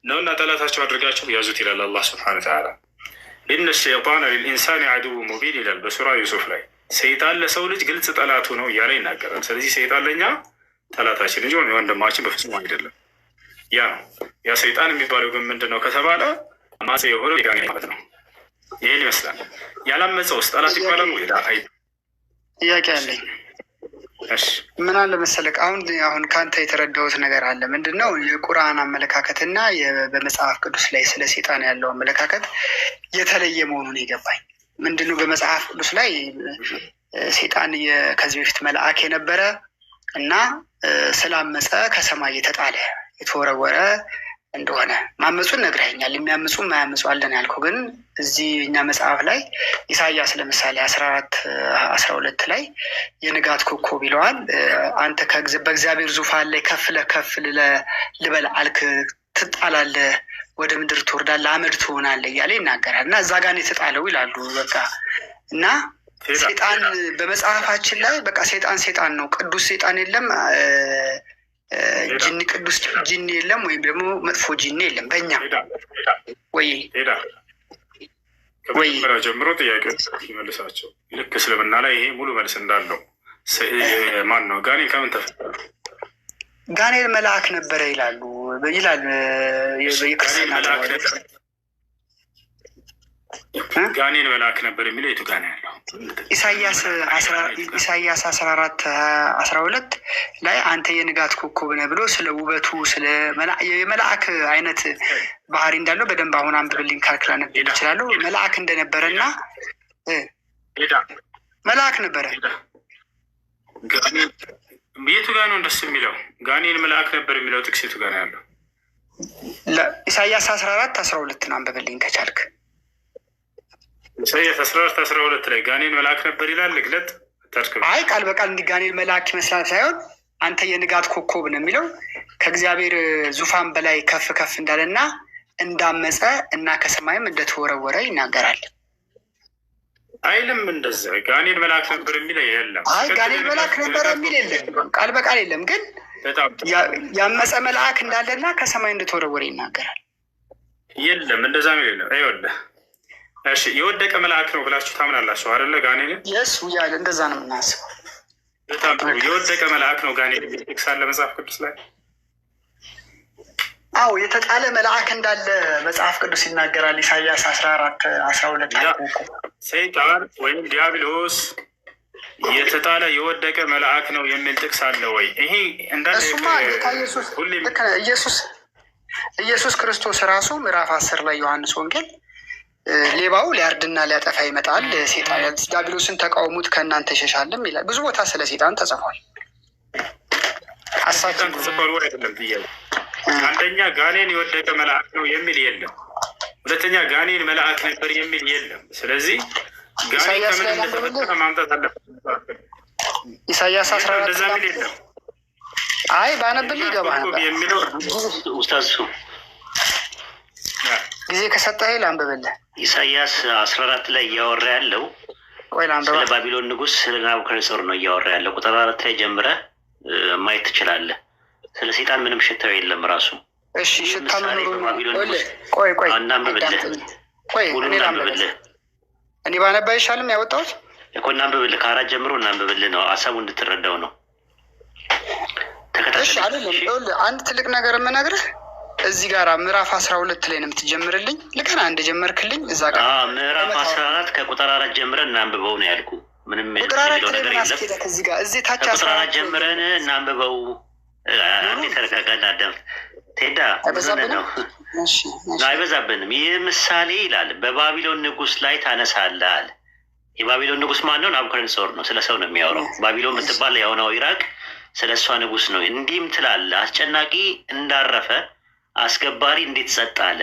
ነውና ጠላታችሁ አድርጋችሁ ያዙት ይላል አላህ ስብሐነሁ ወተዓላ። ኢነ ሸይጣነ ሊልኢንሳኒ ዐዱወን ሙቢን ይላል በሱራ ዩሱፍ ላይ። ሰይጣን ለሰው ልጅ ግልጽ ጠላቱ ነው እያለ ይናገራል። ስለዚህ ሰይጣን ለእኛ ጠላታችን እንጂ ወንድማችን በፍጹም አይደለም። ያ ነው። ያ ሰይጣን የሚባለው ግን ምንድን ነው ከተባለ አማጺ የሆነው ጋኔን ማለት ነው። ይህን ይመስላል። ያላመፀው ውስጥ ጠላት ይባላል ወይ? ጥያቄ አለኝ። ምን አለ መሰለህ፣ አሁን ከአንተ የተረዳሁት ነገር አለ። ምንድን ነው የቁርአን አመለካከትና በመጽሐፍ ቅዱስ ላይ ስለ ሰይጣን ያለው አመለካከት የተለየ መሆኑን የገባኝ ምንድን ነው፣ በመጽሐፍ ቅዱስ ላይ ሰይጣን ከዚህ በፊት መልአክ የነበረ እና ስላመፀ ከሰማይ የተጣለ የተወረወረ እንደሆነ ማመፁን ነግረኸኛል። የሚያምፁ ማያምፁ አለን ያልኩህ ግን እዚህ እኛ መጽሐፍ ላይ ኢሳያስ ለምሳሌ 14:12 ላይ የንጋት ኮከብ ይለዋል። አንተ በእግዚአብሔር ዙፋን ላይ ከፍ ልበል አልክ፣ ትጣላለህ፣ ወደ ምድር ትወርዳለህ፣ አመድ ትሆናለህ እያለ ይናገራል። እና እዛ ጋር ነው የተጣለው ይላሉ። በቃ እና ሰይጣን በመጽሐፋችን ላይ በቃ ሰይጣን ነው፣ ቅዱስ ሰይጣን የለም፣ ጅኒ ቅዱስ ጅኒ የለም፣ ወይም ደግሞ መጥፎ ጅኒ የለም። በእኛ ወይ ጀምሮ ጥያቄ ይመልሳቸው። ልክ እስልምና ላይ ይሄ ሙሉ መልስ እንዳለው ማን ነው? ጋኔን ከምን ተፈጠረ? ጋኔን መልአክ ነበረ ይላል የክርስትና ጋኔን መልአክ ነበር የሚለው የቱ ጋር ነው ያለው? ኢሳያስ 14:12 ላይ አንተ የንጋት ኮከብ ነህ ብሎ ስለ ውበቱ ስለ የመልአክ አይነት ባህሪ እንዳለው በደንብ አሁን አንብብልኝ ካልክላ ነበር ይችላለሁ። መልአክ እንደነበረና መልአክ ነበረ። የቱ ጋር ነው እንደሱ የሚለው? ጋኔን መልአክ ነበር የሚለው ጥቅስ የቱ ጋር ነው ያለው? ኢሳያስ 14:12 አንብብልኝ ከቻልክ። ኢሳያስ 14:12 ላይ ጋኔን መልአክ ነበር ይላል። ግለጥ። አይ ቃል በቃል እንዲህ ጋኔን መልአክ ይመስላል ሳይሆን አንተ የንጋት ኮከብ ነው የሚለው ከእግዚአብሔር ዙፋን በላይ ከፍ እንዳለና እንዳመፀ እና ከሰማይም እንደተወረወረ ይናገራል። አይልም። እንደዛ ጋኔን መልአክ ነበር የሚል የለም። አይ ጋኔን መልአክ ነበር የሚል የለም፣ ቃል በቃል የለም። ግን ያመፀ መልአክ እንዳለና ከሰማይ እንደተወረወረ ይናገራል። የለም እንደዛ ሚል የለም። ይኸውልህ እሺ፣ የወደቀ መልአክ ነው ብላችሁ ታምናላችሁ አይደለ? ጋኔን የሱ ያለ እንደዛ ነው የምናስበው። በጣም ጥሩ። የወደቀ መልአክ ነው ጋኔን የሚል ጥቅስ አለ መጽሐፍ ቅዱስ ላይ? አዎ የተጣለ መልአክ እንዳለ መጽሐፍ ቅዱስ ይናገራል። ኢሳያስ 14:12 ሰይጣን ወይም ዲያብሎስ የተጣለ የወደቀ መልአክ ነው የሚል ጥቅስ አለ ወይ? ይሄ እንዳለ ኢየሱስ ክርስቶስ ራሱ ምዕራፍ 10 ላይ ዮሐንስ ወንጌል ሌባው ሊያርድና ሊያጠፋ ይመጣል፣ ሴጣን ዲያብሎስን ተቃውሙት ከእናንተ ይሸሻልም ይላል። ብዙ ቦታ ስለ ሴጣን ተጽፏል። ሴጣን ተጽፏል ወይ አይደለም ብያለሁ። አንደኛ ጋኔን የወደቀ መልአክ ነው የሚል የለም። ሁለተኛ ጋኔን መልአክ ነበር የሚል የለም። ስለዚህ ጋኔን ከምን እንደተፈጠረ ማምጣት አለበት። ኢሳያስ 14 እንደዛ ሚል የለም። አይ ባነብል ይገባ ነበር የሚለው ኡስታዝ ጊዜ ከሰጠህ ላንብብልህ። ኢሳያስ 14 ላይ እያወራ ያለው ስለ ባቢሎን ንጉሥ ስለ ናቡከደነፆር ነው እያወራ ያለው። ቁጥር 4 ላይ ጀምረህ ማየት ትችላለህ። ስለ ሰይጣን ምንም ሽታው የለም ራሱ። እሺ ሽታ ምን ነው? ቆይ እናንብብልህ። እኔ ባነባ ይሻልም ያወጣሁት እኮ እናንብብልህ። ከ4 ጀምሮ እናንብብልህ ነው ሀሳቡ እንድትረዳው ነው። እሺ አይደለም አንድ ትልቅ ነገር የምነግርህ እዚህ ጋር ምዕራፍ 12 ላይ ነው የምትጀምርልኝ። ልቀና እንደጀመርክልኝ እዛ ጋር ምዕራፍ 14 ከቁጥር 4 ጀምረን እናንብበው ነው ያልኩ። ምንም ቁጥር 4 ላይ ማስኬታ ከዚህ ጋር እዚህ ታች 14 ጀምረን እናንብበው። አንዴ ተረጋጋና አዳምጥ። ቴዳ ነው አይበዛብንም። ይህ ምሳሌ ይላል በባቢሎን ንጉሥ ላይ ታነሳለህ አለ። የባቢሎን ንጉሥ ማን ነው? ናቡከደነፆር ነው። ስለ ሰው ነው የሚያወራው። ባቢሎን የምትባል የሆነው ኢራቅ ስለ እሷ ንጉሥ ነው። እንዲህም ትላለህ አስጨናቂ እንዳረፈ አስገባሪ እንዴት ጸጥ አለ።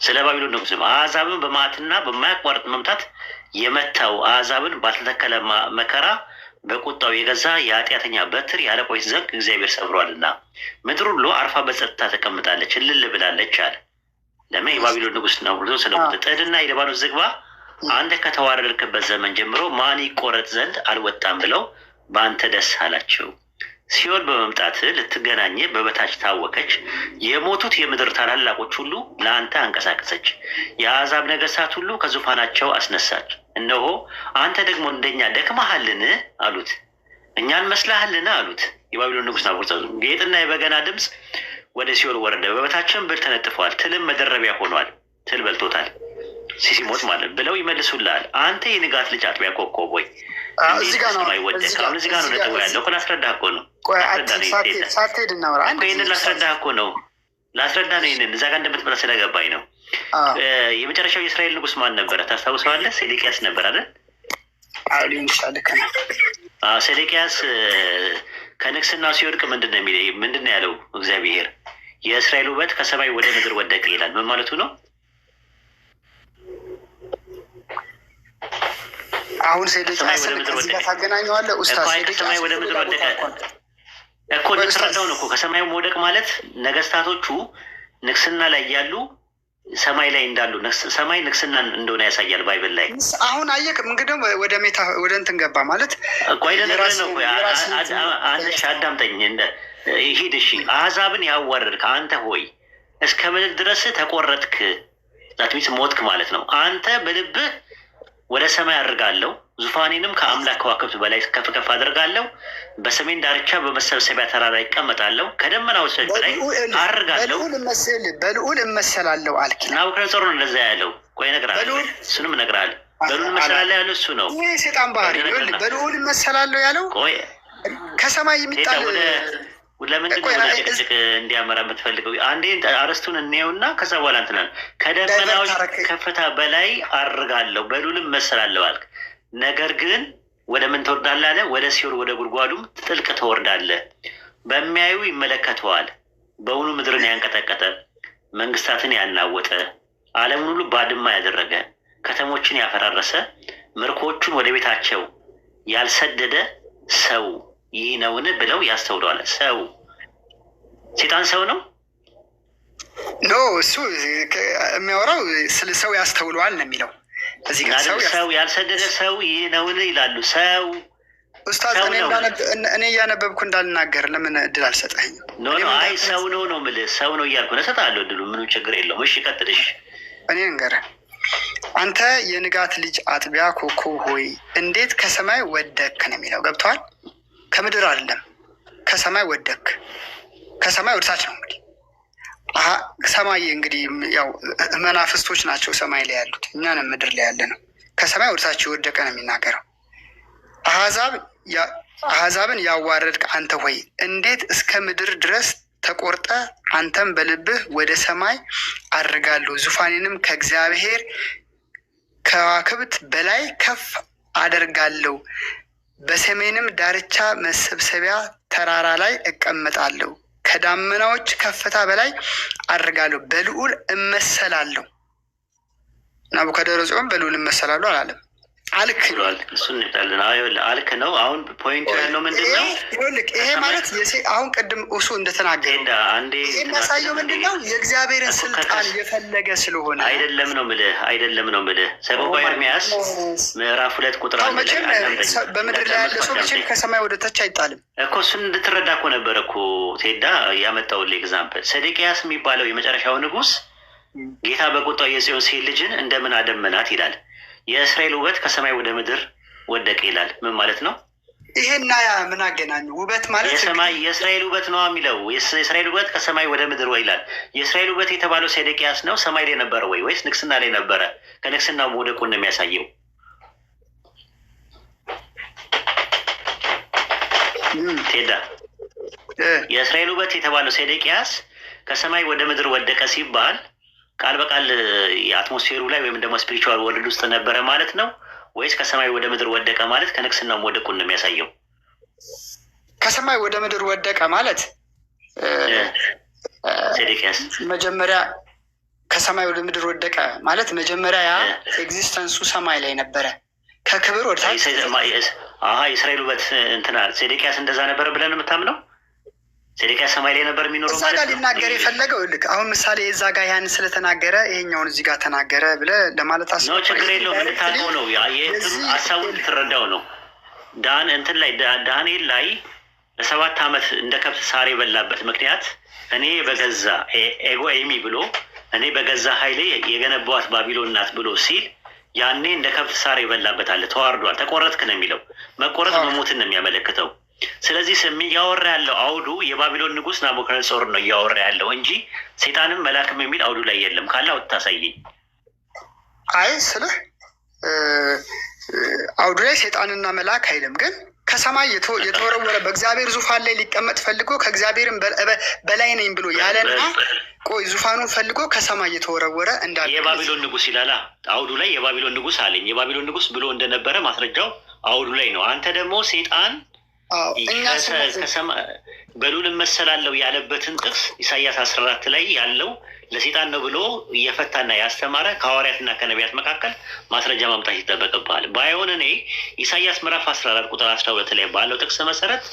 ስለ ባቢሎን ንጉሥ አሕዛብን በመዓትና በማያቋርጥ መምታት የመታው አሕዛብን ባልተተከለ መከራ በቁጣው የገዛ የኃጢአተኛ በትር የአለቆች ዘንግ እግዚአብሔር ሰብሯልና ምድር ሁሉ አርፋ በጸጥታ ተቀምጣለች፣ እልል ብላለች አለ። ለምን? የባቢሎን ንጉሥ ነው ብሎ ስለሞተ። ጥድና የሊባኖስ ዝግባ አንተ ከተዋረድክበት ዘመን ጀምሮ ማን ይቆረጥ ዘንድ አልወጣም ብለው በአንተ ደስ አላቸው። ሲኦል በመምጣት ልትገናኝ በበታች ታወከች። የሞቱት የምድር ታላላቆች ሁሉ ለአንተ አንቀሳቀሰች። የአሕዛብ ነገሥታት ሁሉ ከዙፋናቸው አስነሳች። እነሆ አንተ ደግሞ እንደኛ ደክመሃልን አሉት። እኛን መስላሃልን አሉት። የባቢሎን ንጉሥ ናቡከደነፆር ጌጥና የበገና ድምፅ ወደ ሲኦል ወረደ። በበታችን ብል ተነጥፈዋል፣ ትልም መደረቢያ ሆኗል። ትል በልቶታል ሲሞት ማለት ብለው ይመልሱልሃል። አንተ የንጋት ልጅ አጥቢያ ኮከብ ሆይ እዚህ ጋር ነው ነጥቡ ያለው። እኮ ላስረዳህ እኮ ነው። ሳትሄድ እናውራ። ይህንን ላስረዳህ እኮ ነው። ላስረዳ ነው። ይህንን እዛ ጋር እንደምትመጣ ስለገባኝ ነው። የመጨረሻው የእስራኤል ንጉሥ ማን ነበረ? ታስታውሰዋለህ? ሴዴቅያስ ነበር አይደል? ሴዴቅያስ ከንግስና ሲወድቅ ምንድን ነው የሚለው? ምንድን ነው ያለው እግዚአብሔር? የእስራኤል ውበት ከሰማይ ወደ ምድር ወደቀ ይላል። ምን ማለቱ ነው? አሁን ሴዴቅያስን ከዚህ ጋር ታገናኘዋለህ ኡስታዝ? ከሰማይ ወደ ምድር ወደቀ እኮ እንደተረዳው ነው እኮ። ከሰማዩ መውደቅ ማለት ነገስታቶቹ ንግስና ላይ ያሉ ሰማይ ላይ እንዳሉ ሰማይ ንግስና እንደሆነ ያሳያል ባይብል ላይ። አሁን አየቅ እንግዲህ ወደ እንትን ገባ ማለት ቆይ ለነገር ነው። አንሽ አዳምጠኝ። ሂድ እሺ። አሕዛብን ያዋረድክ አንተ ሆይ እስከ ምድር ድረስ ተቆረጥክ፣ ዛትሚስ ሞትክ ማለት ነው። አንተ በልብህ ወደ ሰማይ አድርጋለሁ፣ ዙፋኔንም ከአምላክ ከዋክብት በላይ ከፍ ከፍ አድርጋለሁ፣ በሰሜን ዳርቻ በመሰብሰቢያ ተራራ ይቀመጣለሁ፣ ከደመናዎች በላይ አድርጋለሁ፣ በልዑል እመሰላለሁ አልክ። ናቡከደነፆር ነው እንደዛ ያለው። ቆይ እነግርሃለሁ፣ እሱንም እነግርሃለሁ። በልዑል እመሰላለሁ ያለው እሱ ነው። ይህ ሴጣን ባህሪ በልዑል እመሰላለሁ ያለው ቆይ ከሰማይ የሚጣል ለምንድን ነው ወደ ጭቅጭቅ እንዲያመራ የምትፈልገው? አንዴ አርስቱን እንየውና ከዛ በኋላ እንትናል። ከደመናዎች ከፍታ በላይ አድርጋለሁ በልዑልም እመሰላለሁ አልክ። ነገር ግን ወደ ምን ትወርዳለህ አለ? ወደ ሲኦል ወደ ጉድጓዱም ጥልቅ ትወርዳለህ። በሚያዩ ይመለከተዋል። በውኑ ምድርን ያንቀጠቀጠ፣ መንግስታትን ያናወጠ፣ ዓለምን ሁሉ ባድማ ያደረገ፣ ከተሞችን ያፈራረሰ፣ ምርኮቹን ወደ ቤታቸው ያልሰደደ ሰው ይህ ነውን ብለው ያስተውለዋል። ሰው ሴጣን ሰው ነው? ኖ እሱ የሚያወራው ስለ ሰው ያስተውለዋል ነው የሚለው። እዚህ ጋር ሰው ያልሰደደ ሰው ይህ ነውን ይላሉ። ሰው ኡስታዝ እኔ እያነበብኩ እንዳልናገር ለምን እድል አልሰጠኝም? አይ ሰው ነው የምልህ፣ ሰው ነው እያልኩ ነው። እሰጥሃለሁ እድሉ፣ ምንም ችግር የለውም። እሺ ቀጥልሽ። እኔ እንገርህ፣ አንተ የንጋት ልጅ አጥቢያ ኮከብ ሆይ እንዴት ከሰማይ ወደክ ነው የሚለው። ገብቶሃል? ከምድር አይደለም ከሰማይ ወደክ። ከሰማይ ወደታች ነው እንግዲህ ሰማይ እንግዲህ ያው መናፍስቶች ናቸው ሰማይ ላይ ያሉት፣ እኛንም ምድር ላይ ያለ ነው። ከሰማይ ወደታች የወደቀ ነው የሚናገረው። አሕዛብን ያዋረድክ አንተ ሆይ እንዴት እስከ ምድር ድረስ ተቆርጠ፣ አንተም በልብህ ወደ ሰማይ አድርጋለሁ፣ ዙፋኔንም ከእግዚአብሔር ከዋክብት በላይ ከፍ አደርጋለሁ፣ በሰሜንም ዳርቻ መሰብሰቢያ ተራራ ላይ እቀመጣለሁ፣ ከዳመናዎች ከፍታ በላይ አድርጋለሁ፣ በልዑል እመሰላለሁ። ናቡከደነፆርም በልዑል እመሰላለሁ አላለም። አልክ እሱን እንጣለን። አልክ ነው። አሁን ፖይንቱ ያለው ምንድን ነው? ይሄ ማለት አሁን ቅድም እሱ እንደተናገረ የሚያሳየው ምንድን ነው? የእግዚአብሔርን ስልጣን የፈለገ ስለሆነ አይደለም ነው የምልህ። አይደለም ነው የምልህ። ሰበባ ኤርምያስ ምዕራፍ 2 ቁጥር 1 ላይ በምድር ላይ ያለ ሰው መቼም ከሰማይ ወደ ታች አይጣልም እኮ። እሱን እንድትረዳ እኮ ነበረ እኮ ቴዳ ያመጣውልህ ኤግዛምፕል። ሰዴቅያስ የሚባለው የመጨረሻው ንጉሥ ጌታ በቁጣው የጽዮን ሴት ልጅን እንደምን አደመናት ይላል። የእስራኤል ውበት ከሰማይ ወደ ምድር ወደቀ ይላል። ምን ማለት ነው? ይሄና ያ ምን አገናኙ? ውበት ማለት የእስራኤል ውበት ነው የሚለው። የእስራኤል ውበት ከሰማይ ወደ ምድር ወይ ይላል። የእስራኤል ውበት የተባለው ሴዴቅያስ ነው። ሰማይ ላይ ነበረ ወይ ወይስ ንግስና ላይ ነበረ? ከንግስና መውደቁን ነው የሚያሳየው። ቴዳ የእስራኤል ውበት የተባለው ሴዴቅያስ ከሰማይ ወደ ምድር ወደቀ ሲባል ቃል በቃል የአትሞስፌሩ ላይ ወይም ደግሞ ስፒሪቹዋል ወርልድ ውስጥ ነበረ ማለት ነው ወይስ ከሰማይ ወደ ምድር ወደቀ ማለት ከንግስናው መውደቁን ነው የሚያሳየው? ከሰማይ ወደ ምድር ወደቀ ማለት ሴዴቅያስ መጀመሪያ ከሰማይ ወደ ምድር ወደቀ ማለት መጀመሪያ ያ ኤግዚስተንሱ ሰማይ ላይ ነበረ። ከክብር ወደ ታች የእስራኤል ውበት እንትና ሴዴቅያስ እንደዛ ነበረ ብለን የምታምነው? ሴዴቅያስ ሰማይ ላይ ነበር የሚኖረው እዛ ጋር ሊናገር የፈለገው ልክ አሁን ምሳሌ እዛ ጋር ያን ስለተናገረ ይሄኛውን እዚህ ጋር ተናገረ ብለህ ለማለት አስበው ነው። ችግር የለውም። ልታውቀው ነው ሀሳቡን ልትረዳው ነው። እንትን ላይ ዳንኤል ላይ ለ7 ዓመት እንደ ከብት ሳር የበላበት ምክንያት እኔ በገዛ ኤጎኤሚ ብሎ እኔ በገዛ ኃይሌ የገነባዋት ባቢሎን ናት ብሎ ሲል ያኔ እንደ ከብት ሳር የበላበት አለ። ተዋርዷል፣ ተቆረጥክ ነው የሚለው። መቆረጥ መሞትን ነው የሚያመለክተው። ስለዚህ እያወራ ያለው አውዱ የባቢሎን ንጉሥ ናቡከደነፆር ነው እያወራ ያለው እንጂ ሴጣንም መላክም የሚል አውዱ ላይ የለም። ካለ አውጥታሳየኝ። አይ ስልህ አውዱ ላይ ሴጣንና መልአክ አይልም፣ ግን ከሰማይ የተወረወረ በእግዚአብሔር ዙፋን ላይ ሊቀመጥ ፈልጎ ከእግዚአብሔርም በላይ ነኝ ብሎ ያለና ቆይ ዙፋኑን ፈልጎ ከሰማይ የተወረወረ እንዳለ የባቢሎን ንጉሥ ይላላ። አውዱ ላይ የባቢሎን ንጉሥ አለኝ። የባቢሎን ንጉሥ ብሎ እንደነበረ ማስረጃው አውዱ ላይ ነው። አንተ ደግሞ ሴጣን በልዑል እመሰላለሁ ያለበትን ጥቅስ ኢሳያስ 14 ላይ ያለው ለሴጣን ነው ብሎ እየፈታና ያስተማረ ከሐዋርያትና ከነቢያት መካከል ማስረጃ ማምጣት ይጠበቅብሃል። ባይሆን እኔ ኢሳያስ ምዕራፍ 14 ቁጥር 12 ላይ ባለው ጥቅስ መሰረት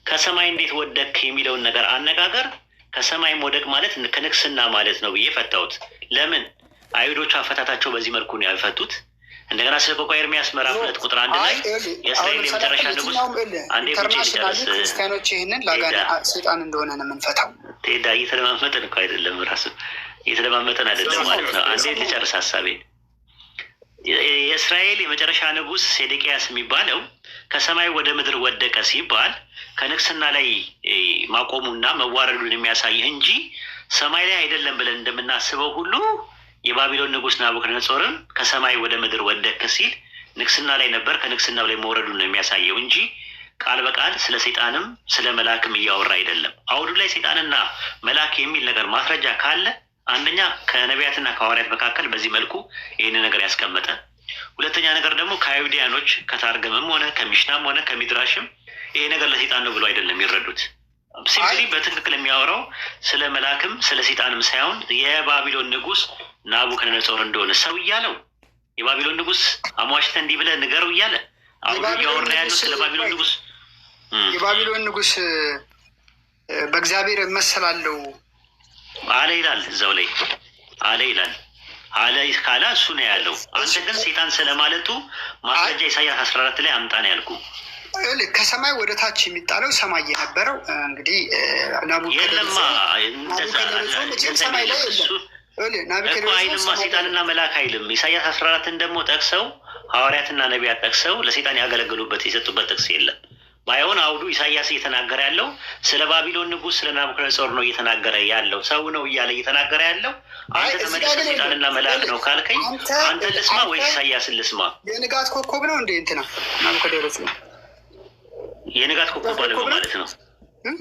ከሰማይ እንዴት ወደክ የሚለውን ነገር አነጋገር ከሰማይ መውደቅ ማለት ከንግስና ማለት ነው ብዬ ፈታሁት። ለምን አይሁዶቹ አፈታታቸው በዚህ መልኩ ነው ያልፈቱት? እንደገና ሰቆቃ ኤርምያስ ምዕራፍ 2 ቁጥር 1 ላይ የእስራኤል የመጨረሻ ንጉሥ አንዴ ክርስቲያኖች ይህንን ላጋና ሴጣን እንደሆነ ነው የምንፈታው። ቴዳ እየተለማመጠን እኮ አይደለም፣ ራሱ እየተለማመጠን አይደለም ማለት ነው። አንዴ ልጨርስ ሀሳቤን። የእስራኤል የመጨረሻ ንጉሥ ሴዴቅያስ የሚባለው ከሰማይ ወደ ምድር ወደቀ ሲባል ከንግስና ላይ ማቆሙና መዋረዱን የሚያሳይ እንጂ ሰማይ ላይ አይደለም ብለን እንደምናስበው ሁሉ የባቢሎን ንጉሥ ናቡከደነፆርም ከሰማይ ወደ ምድር ወደቀ ሲል ንግስና ላይ ነበር፣ ከንግስናው ላይ መውረዱን ነው የሚያሳየው እንጂ ቃል በቃል ስለ ሰይጣንም ስለ መልአክም እያወራ አይደለም። አውዱ ላይ ሰይጣንና መልአክ የሚል ነገር ማስረጃ ካለ አንደኛ ከነቢያትና ከሐዋርያት መካከል በዚህ መልኩ ይህን ነገር ያስቀመጠ፣ ሁለተኛ ነገር ደግሞ ከአይሁዲያኖች ከታርገምም ሆነ ከሚሽናም ሆነ ከሚድራሽም ይሄ ነገር ለሰይጣን ነው ብሎ አይደለም የሚረዱት። ሲምፕሊ በትክክል የሚያወራው ስለ መልአክም ስለ ሰይጣንም ሳይሆን የባቢሎን ንጉሥ ናቡከደነፆር እንደሆነ ሰው እያለው የባቢሎን ንጉሥ አሟሽተ እንዲህ ብለህ ንገረው እያለ አሁን እያወራ ያለው ስለ ባቢሎን ንጉሥ የባቢሎን ንጉሥ በእግዚአብሔር እመሰላለሁ አለ ይላል። እዛው ላይ አለ ይላል። አለ ካላ እሱ ነው ያለው። አንተ ግን ሴጣን ስለማለቱ ማስረጃ ኢሳያስ 14 ላይ አምጣ ነው ያልኩ። ከሰማይ ወደ ታች የሚጣለው ሰማይ የነበረው እንግዲህ የለማ ሰማይ ላይ እኮ አይልማ ሴጣንና መልአክ አይልም። ኢሳያስ 14ን ደግሞ ጠቅሰው ሐዋርያትና ነቢያት ጠቅሰው ለሴጣን ያገለግሉበት የሰጡበት ጥቅስ የለም። ባይሆን አውዱ ኢሳያስ እየተናገረ ያለው ስለ ባቢሎን ንጉሥ ስለ ናቡከደነፆር ነው እየተናገረ ያለው፣ ሰው ነው እያለ እየተናገረ ያለው። አንተ ተመልሰህ ሴጣንና መልአክ ነው ካልከኝ አንተ ልስማ ወይስ ኢሳያስን ልስማ? የንጋት ኮከብ ነው እንዴ እንትና ናቡከደነፆር የንጋት ኮከብ ማለት ነው።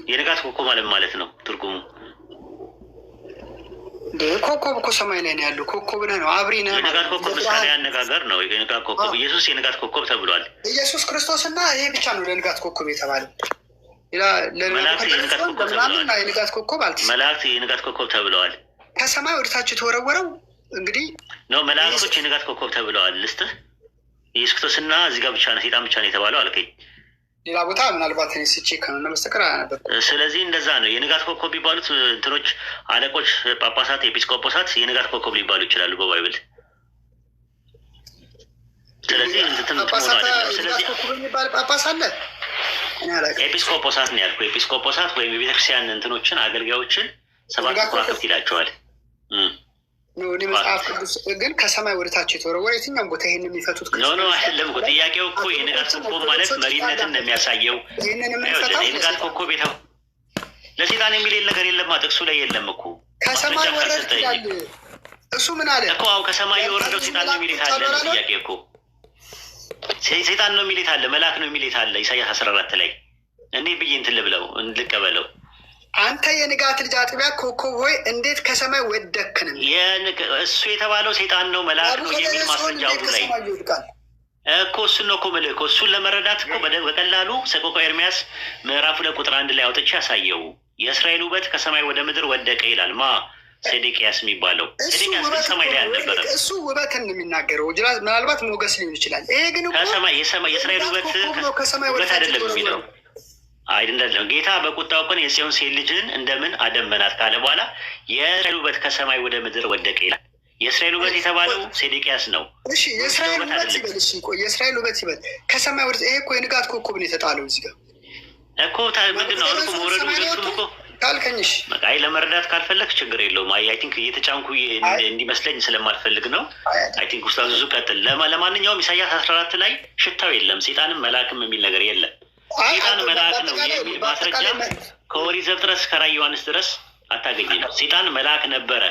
የንጋት ኮከብ ማለት ነው ትርጉሙ። ኮከብ እኮ ሰማይ ላይ ነው ያለው። ኮከብ ነው አብሪ ነው። የንጋት ኮከብ ምሳሌ አነጋገር ነው። የንጋት ኮከብ ኢየሱስ የንጋት ኮከብ ተብሏል። ኢየሱስ ክርስቶስ እና ይሄ ብቻ ነው ለንጋት ኮከብ የተባለው። መላእክት የንጋት ኮከብ ተብለዋል። የንጋት ኮከብ መላእክት የንጋት ኮከብ ተብለዋል። ከሰማይ ወደታች የተወረወረው እንግዲህ ነው። መላእክቶች የንጋት ኮከብ ተብለዋል። ልስጥህ ኢየሱስ ክርስቶስ እና እዚህ ጋር ብቻ ነው ሴጣን ብቻ ነው የተባለው አልከኝ። ሌላ ቦታ ምናልባት ስቼ ከሆነ በስተቀር አያነበብም። ስለዚህ እንደዛ ነው። የንጋት ኮከብ ቢባሉት እንትኖች አለቆች፣ ጳጳሳት፣ ኤጲስቆጶሳት የንጋት ኮከብ ሊባሉ ይችላሉ በባይብል። ስለዚህ ስለዚህ የሚባል ጳጳስ አለ። ኤጲስቆጶሳት ነው ያልኩህ። ኤጲስቆጶሳት ወይም የቤተክርስቲያን እንትኖችን አገልጋዮችን ሰባት ከዋክብት ይላቸዋል። መጽሐፍ ቅዱስ ግን ከሰማይ ወደታች የተወረወረ የትኛውም ቦታ ይህን የሚፈቱት ኖ አይደለም እኮ ጥያቄው እኮ የንጋት ኮከብ ማለት መሪነትን ነው የሚያሳየው። የንጋት ኮከብ ለሴጣን የሚል ነገር የለማ ጥቅሱ ላይ የለም እኮ። ከሰማይ ወረድ ይላል እሱ ምን አለ እኮ አሁን ከሰማይ የወረደው ሴጣን ነው የሚል አለ። ጥያቄ እኮ ሴጣን ነው የሚል አለ፣ መልአክ ነው የሚል አለ። ኢሳያስ 14 ላይ እኔ ብዬ እንትን ልብለው ልቀበለው። አንተ የንጋት ልጅ አጥቢያ ኮከብ ሆይ እንዴት ከሰማይ ወደክንም? እሱ የተባለው ሴጣን ነው መልአክ ነው የሚል ማስረጃው ላይ እኮ እሱን ነው እኮ የምልህ እኮ። እሱን ለመረዳት እኮ በቀላሉ ሰቆቃወ ኤርምያስ ምዕራፍ 2 ቁጥር 1 ላይ አውጥቼ ያሳየው። የእስራኤል ውበት ከሰማይ ወደ ምድር ወደቀ ይላል። ሴዴቅያስ የሚባለው ሴዴቅያስ ግን ሰማይ ላይ አልነበረም። እሱ ውበትን ነው የሚናገረው። ምናልባት ሞገስ ሊሆን ይችላል። ይሄ ግን ከሰማይ የእስራኤል ውበት አይደለም የሚለው አይደለም። ጌታ በቁጣው ቀን የጽዮን ሴት ልጅን እንደምን አደመናት ካለ በኋላ የእስራኤል ውበት ከሰማይ ወደ ምድር ወደቀ ይላል። የእስራኤል ውበት የተባለው ሴዴቅያስ ነው። እሺ የእስራኤል ውበት ይበል። እሺ ቆይ የእስራኤል ውበት ይበል ከሰማይ ወደ ይሄ እኮ የንጋት ኮከብ ነው የተጣለው እዚህ ጋር እኮ ምንድን ነው አሁን መውረዱ ሁለቱም እኮ ካልከኝሽ አይ ለመረዳት ካልፈለግ ችግር የለውም። አይ ቲንክ እየተጫንኩ እንዲመስለኝ ስለማልፈልግ ነው። አይ ቲንክ ኡስታዝ ብዙ ቀጥል። ለማንኛውም ኢሳያስ 14 ላይ ሽታው የለም፣ ሴጣንም መልአክም የሚል ነገር የለም። ሴጣን መልአክ ነው የሚል ማስረጃ ከኦሪት ዘፍጥረት እስከ ራዕየ ዮሐንስ ድረስ አታገኝም። ሴጣን መልአክ ነበረ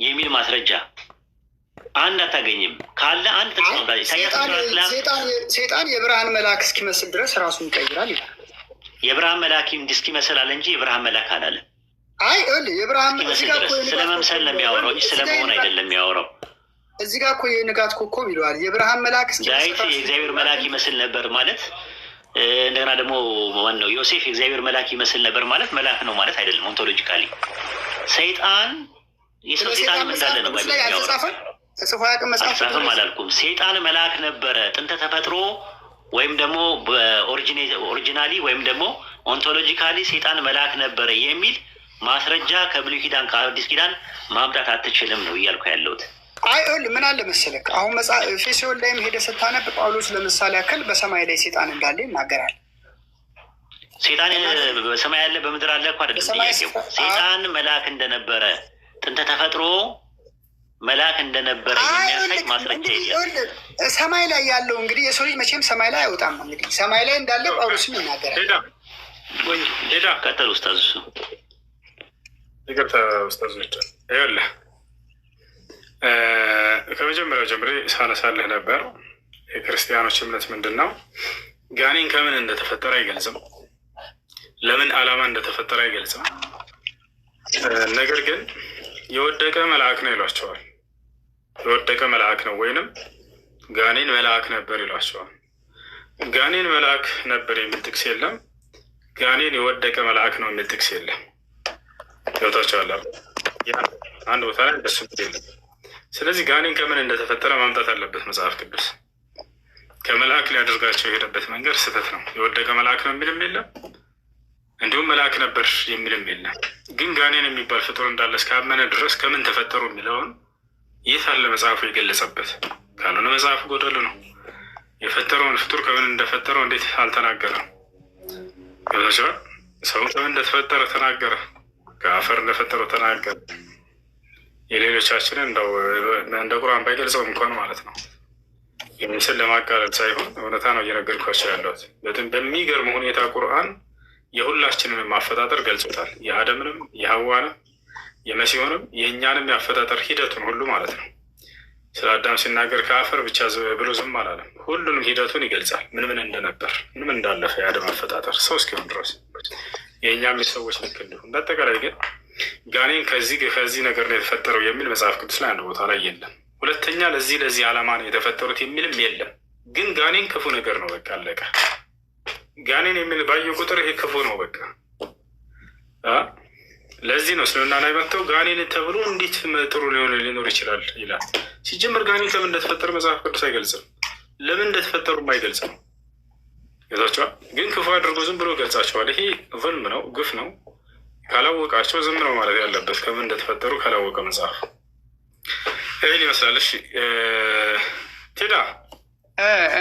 የሚል ማስረጃ አንድ አታገኝም። ካለ አንድ ጥቅስ ነው። ኢሳያስ 14 ላይ ሴጣን የብርሃን መልአክ እስኪመስል ድረስ ራሱን ይቀይራል ይላል። የብርሃን መልአክ እስኪመስል አለ እንጂ የብርሃን መልአክ አላለም። አይ የብርሃን ስለመምሰል ነው የሚያወራው እንጂ ስለመሆን አይደለም የሚያወራው። እዚህ ጋር እኮ የንጋት ኮከብ ይለዋል። የብርሃን መልአክ ዳዊት የእግዚአብሔር መልአክ ይመስል ነበር ማለት እንደገና ደግሞ ዋናው ዮሴፍ የእግዚአብሔር መልአክ ይመስል ነበር ማለት መልአክ ነው ማለት አይደለም። ኦንቶሎጂካሊ ሰይጣን የሰው ሴጣን እንዳለ ነው ባይብል ያወራው። ተጽፎ አላልኩም። ሴጣን መልአክ ነበረ ጥንተ ተፈጥሮ ወይም ደግሞ በኦሪጂናሊ ወይም ደግሞ ኦንቶሎጂካሊ ሴጣን መልአክ ነበረ የሚል ማስረጃ ከብሉይ ኪዳን ከአዲስ ኪዳን ማምጣት አትችልም ነው እያልኩ ያለሁት። አይ ምን አለ መሰለክ አሁን ኤፌሶን ላይም ሄደህ ስታነብ ጳውሎስ ለምሳሌ ያክል በሰማይ ላይ ሴጣን እንዳለ ይናገራል። ሴጣን በሰማይ ያለ በምድር አለ እኮ አይደለም ጥያቄው። ሴጣን መልአክ እንደነበረ ጥንተ ተፈጥሮ መልአክ እንደነበረ የሚያሳይ ማስረጃ የለም። ሰማይ ላይ ያለው እንግዲህ የሰው ልጅ መቼም ሰማይ ላይ አይወጣም። እንግዲህ ሰማይ ላይ እንዳለ ጳውሎስም ይናገራል። ሄዳ ቀጠል ኡስታዝ እሱ ይቅርታ ኡስታዞች ይኸውልህ ከመጀመሪያው ጀምሬ ሳነሳልህ ነበር። የክርስቲያኖች እምነት ምንድን ነው? ጋኔን ከምን እንደተፈጠረ አይገልጽም። ለምን ዓላማ እንደተፈጠረ አይገልጽም። ነገር ግን የወደቀ መልአክ ነው ይሏቸዋል። የወደቀ መልአክ ነው ወይንም ጋኔን መልአክ ነበር ይሏቸዋል። ጋኔን መልአክ ነበር የሚል ጥቅስ የለም። ጋኔን የወደቀ መልአክ ነው የሚል ጥቅስ የለም። ገብታችኋል? አንድ ቦታ ላይ እንደሱ የለም። ስለዚህ ጋኔን ከምን እንደተፈጠረ ማምጣት አለበት መጽሐፍ ቅዱስ። ከመልአክ ሊያደርጋቸው የሄደበት መንገድ ስህተት ነው። የወደቀ መልአክ ነው የሚልም የለም፣ እንዲሁም መልአክ ነበር የሚልም የለም። ግን ጋኔን የሚባል ፍጡር እንዳለ እስካመነ ድረስ ከምን ተፈጠሩ የሚለውን የት አለ መጽሐፉ የገለጸበት? ካልሆነ መጽሐፉ ጎደል ነው። የፈጠረውን ፍጡር ከምን እንደፈጠረው እንዴት አልተናገረም? ገብታችኋል? ሰው ከምን እንደተፈጠረ ተናገረ። ከአፈር እንደፈጠረው ተናገረ። የሌሎቻችንን እንደ ቁርአን ባይገልጸውም እንኳን ማለት ነው። የምስል ለማቃለል ሳይሆን እውነታ ነው እየነገርኳቸው ያለሁት። በሚገርም ሁኔታ ቁርአን የሁላችንንም አፈጣጠር ገልጾታል። የአደምንም፣ የሐዋንም፣ የመሲሆንም የእኛንም የአፈጣጠር ሂደቱን ሁሉ ማለት ነው። ስለ አዳም ሲናገር ከአፈር ብቻ ብሎ ዝም አላለም። ሁሉንም ሂደቱን ይገልጻል። ምን እንደነበር፣ ምን እንዳለፈ የአደም አፈጣጠር ሰው እስኪሆን ድረስ የእኛም የሰዎች ልክ እንዲሁ። እንዳጠቃላይ ግን ጋኔን ከዚህ ነገር ነው የተፈጠረው የሚል መጽሐፍ ቅዱስ ላይ አንድ ቦታ ላይ የለም። ሁለተኛ ለዚህ ዓላማ ነው የተፈጠሩት የሚልም የለም። ግን ጋኔን ክፉ ነገር ነው። በቃ አለቀ። ጋኔን የሚል ባየው ቁጥር ይሄ ክፉ ነው በቃ። ለዚህ ነው እስልምና ላይ መጥተው ጋኔን ተብሎ እንዴት ጥሩ ሊኖር ይችላል ይላል። ሲጀምር ጋኔን ከምን እንደተፈጠረ መጽሐፍ ቅዱስ አይገልጽም። ለምን እንደተፈጠሩም አይገልጽም። ይዛቸዋል። ግን ክፉ አድርጎ ዝም ብሎ ገልጻቸዋል። ይሄ ظልም ነው፣ ግፍ ነው። ካላወቃቸው ዝም ነው ማለት ያለበት። ከምን እንደተፈጠሩ ካላወቀ መጽሐፍ ይህን ይመስላል። እሺ ቴዳ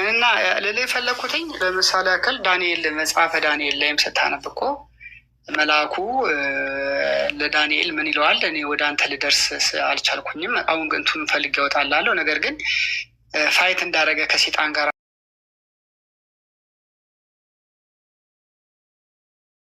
እና ሌላ የፈለግኩትኝ ለምሳሌ ያክል ዳንኤል መጽሐፈ ዳንኤል ላይም ስታነብ እኮ መልአኩ ለዳንኤል ምን ይለዋል? እኔ ወደ አንተ ልደርስ አልቻልኩኝም፣ አሁን ግን እንትን ፈልጌ እወጣልሃለሁ። ነገር ግን ፋይት እንዳደረገ ከሴጣን ጋር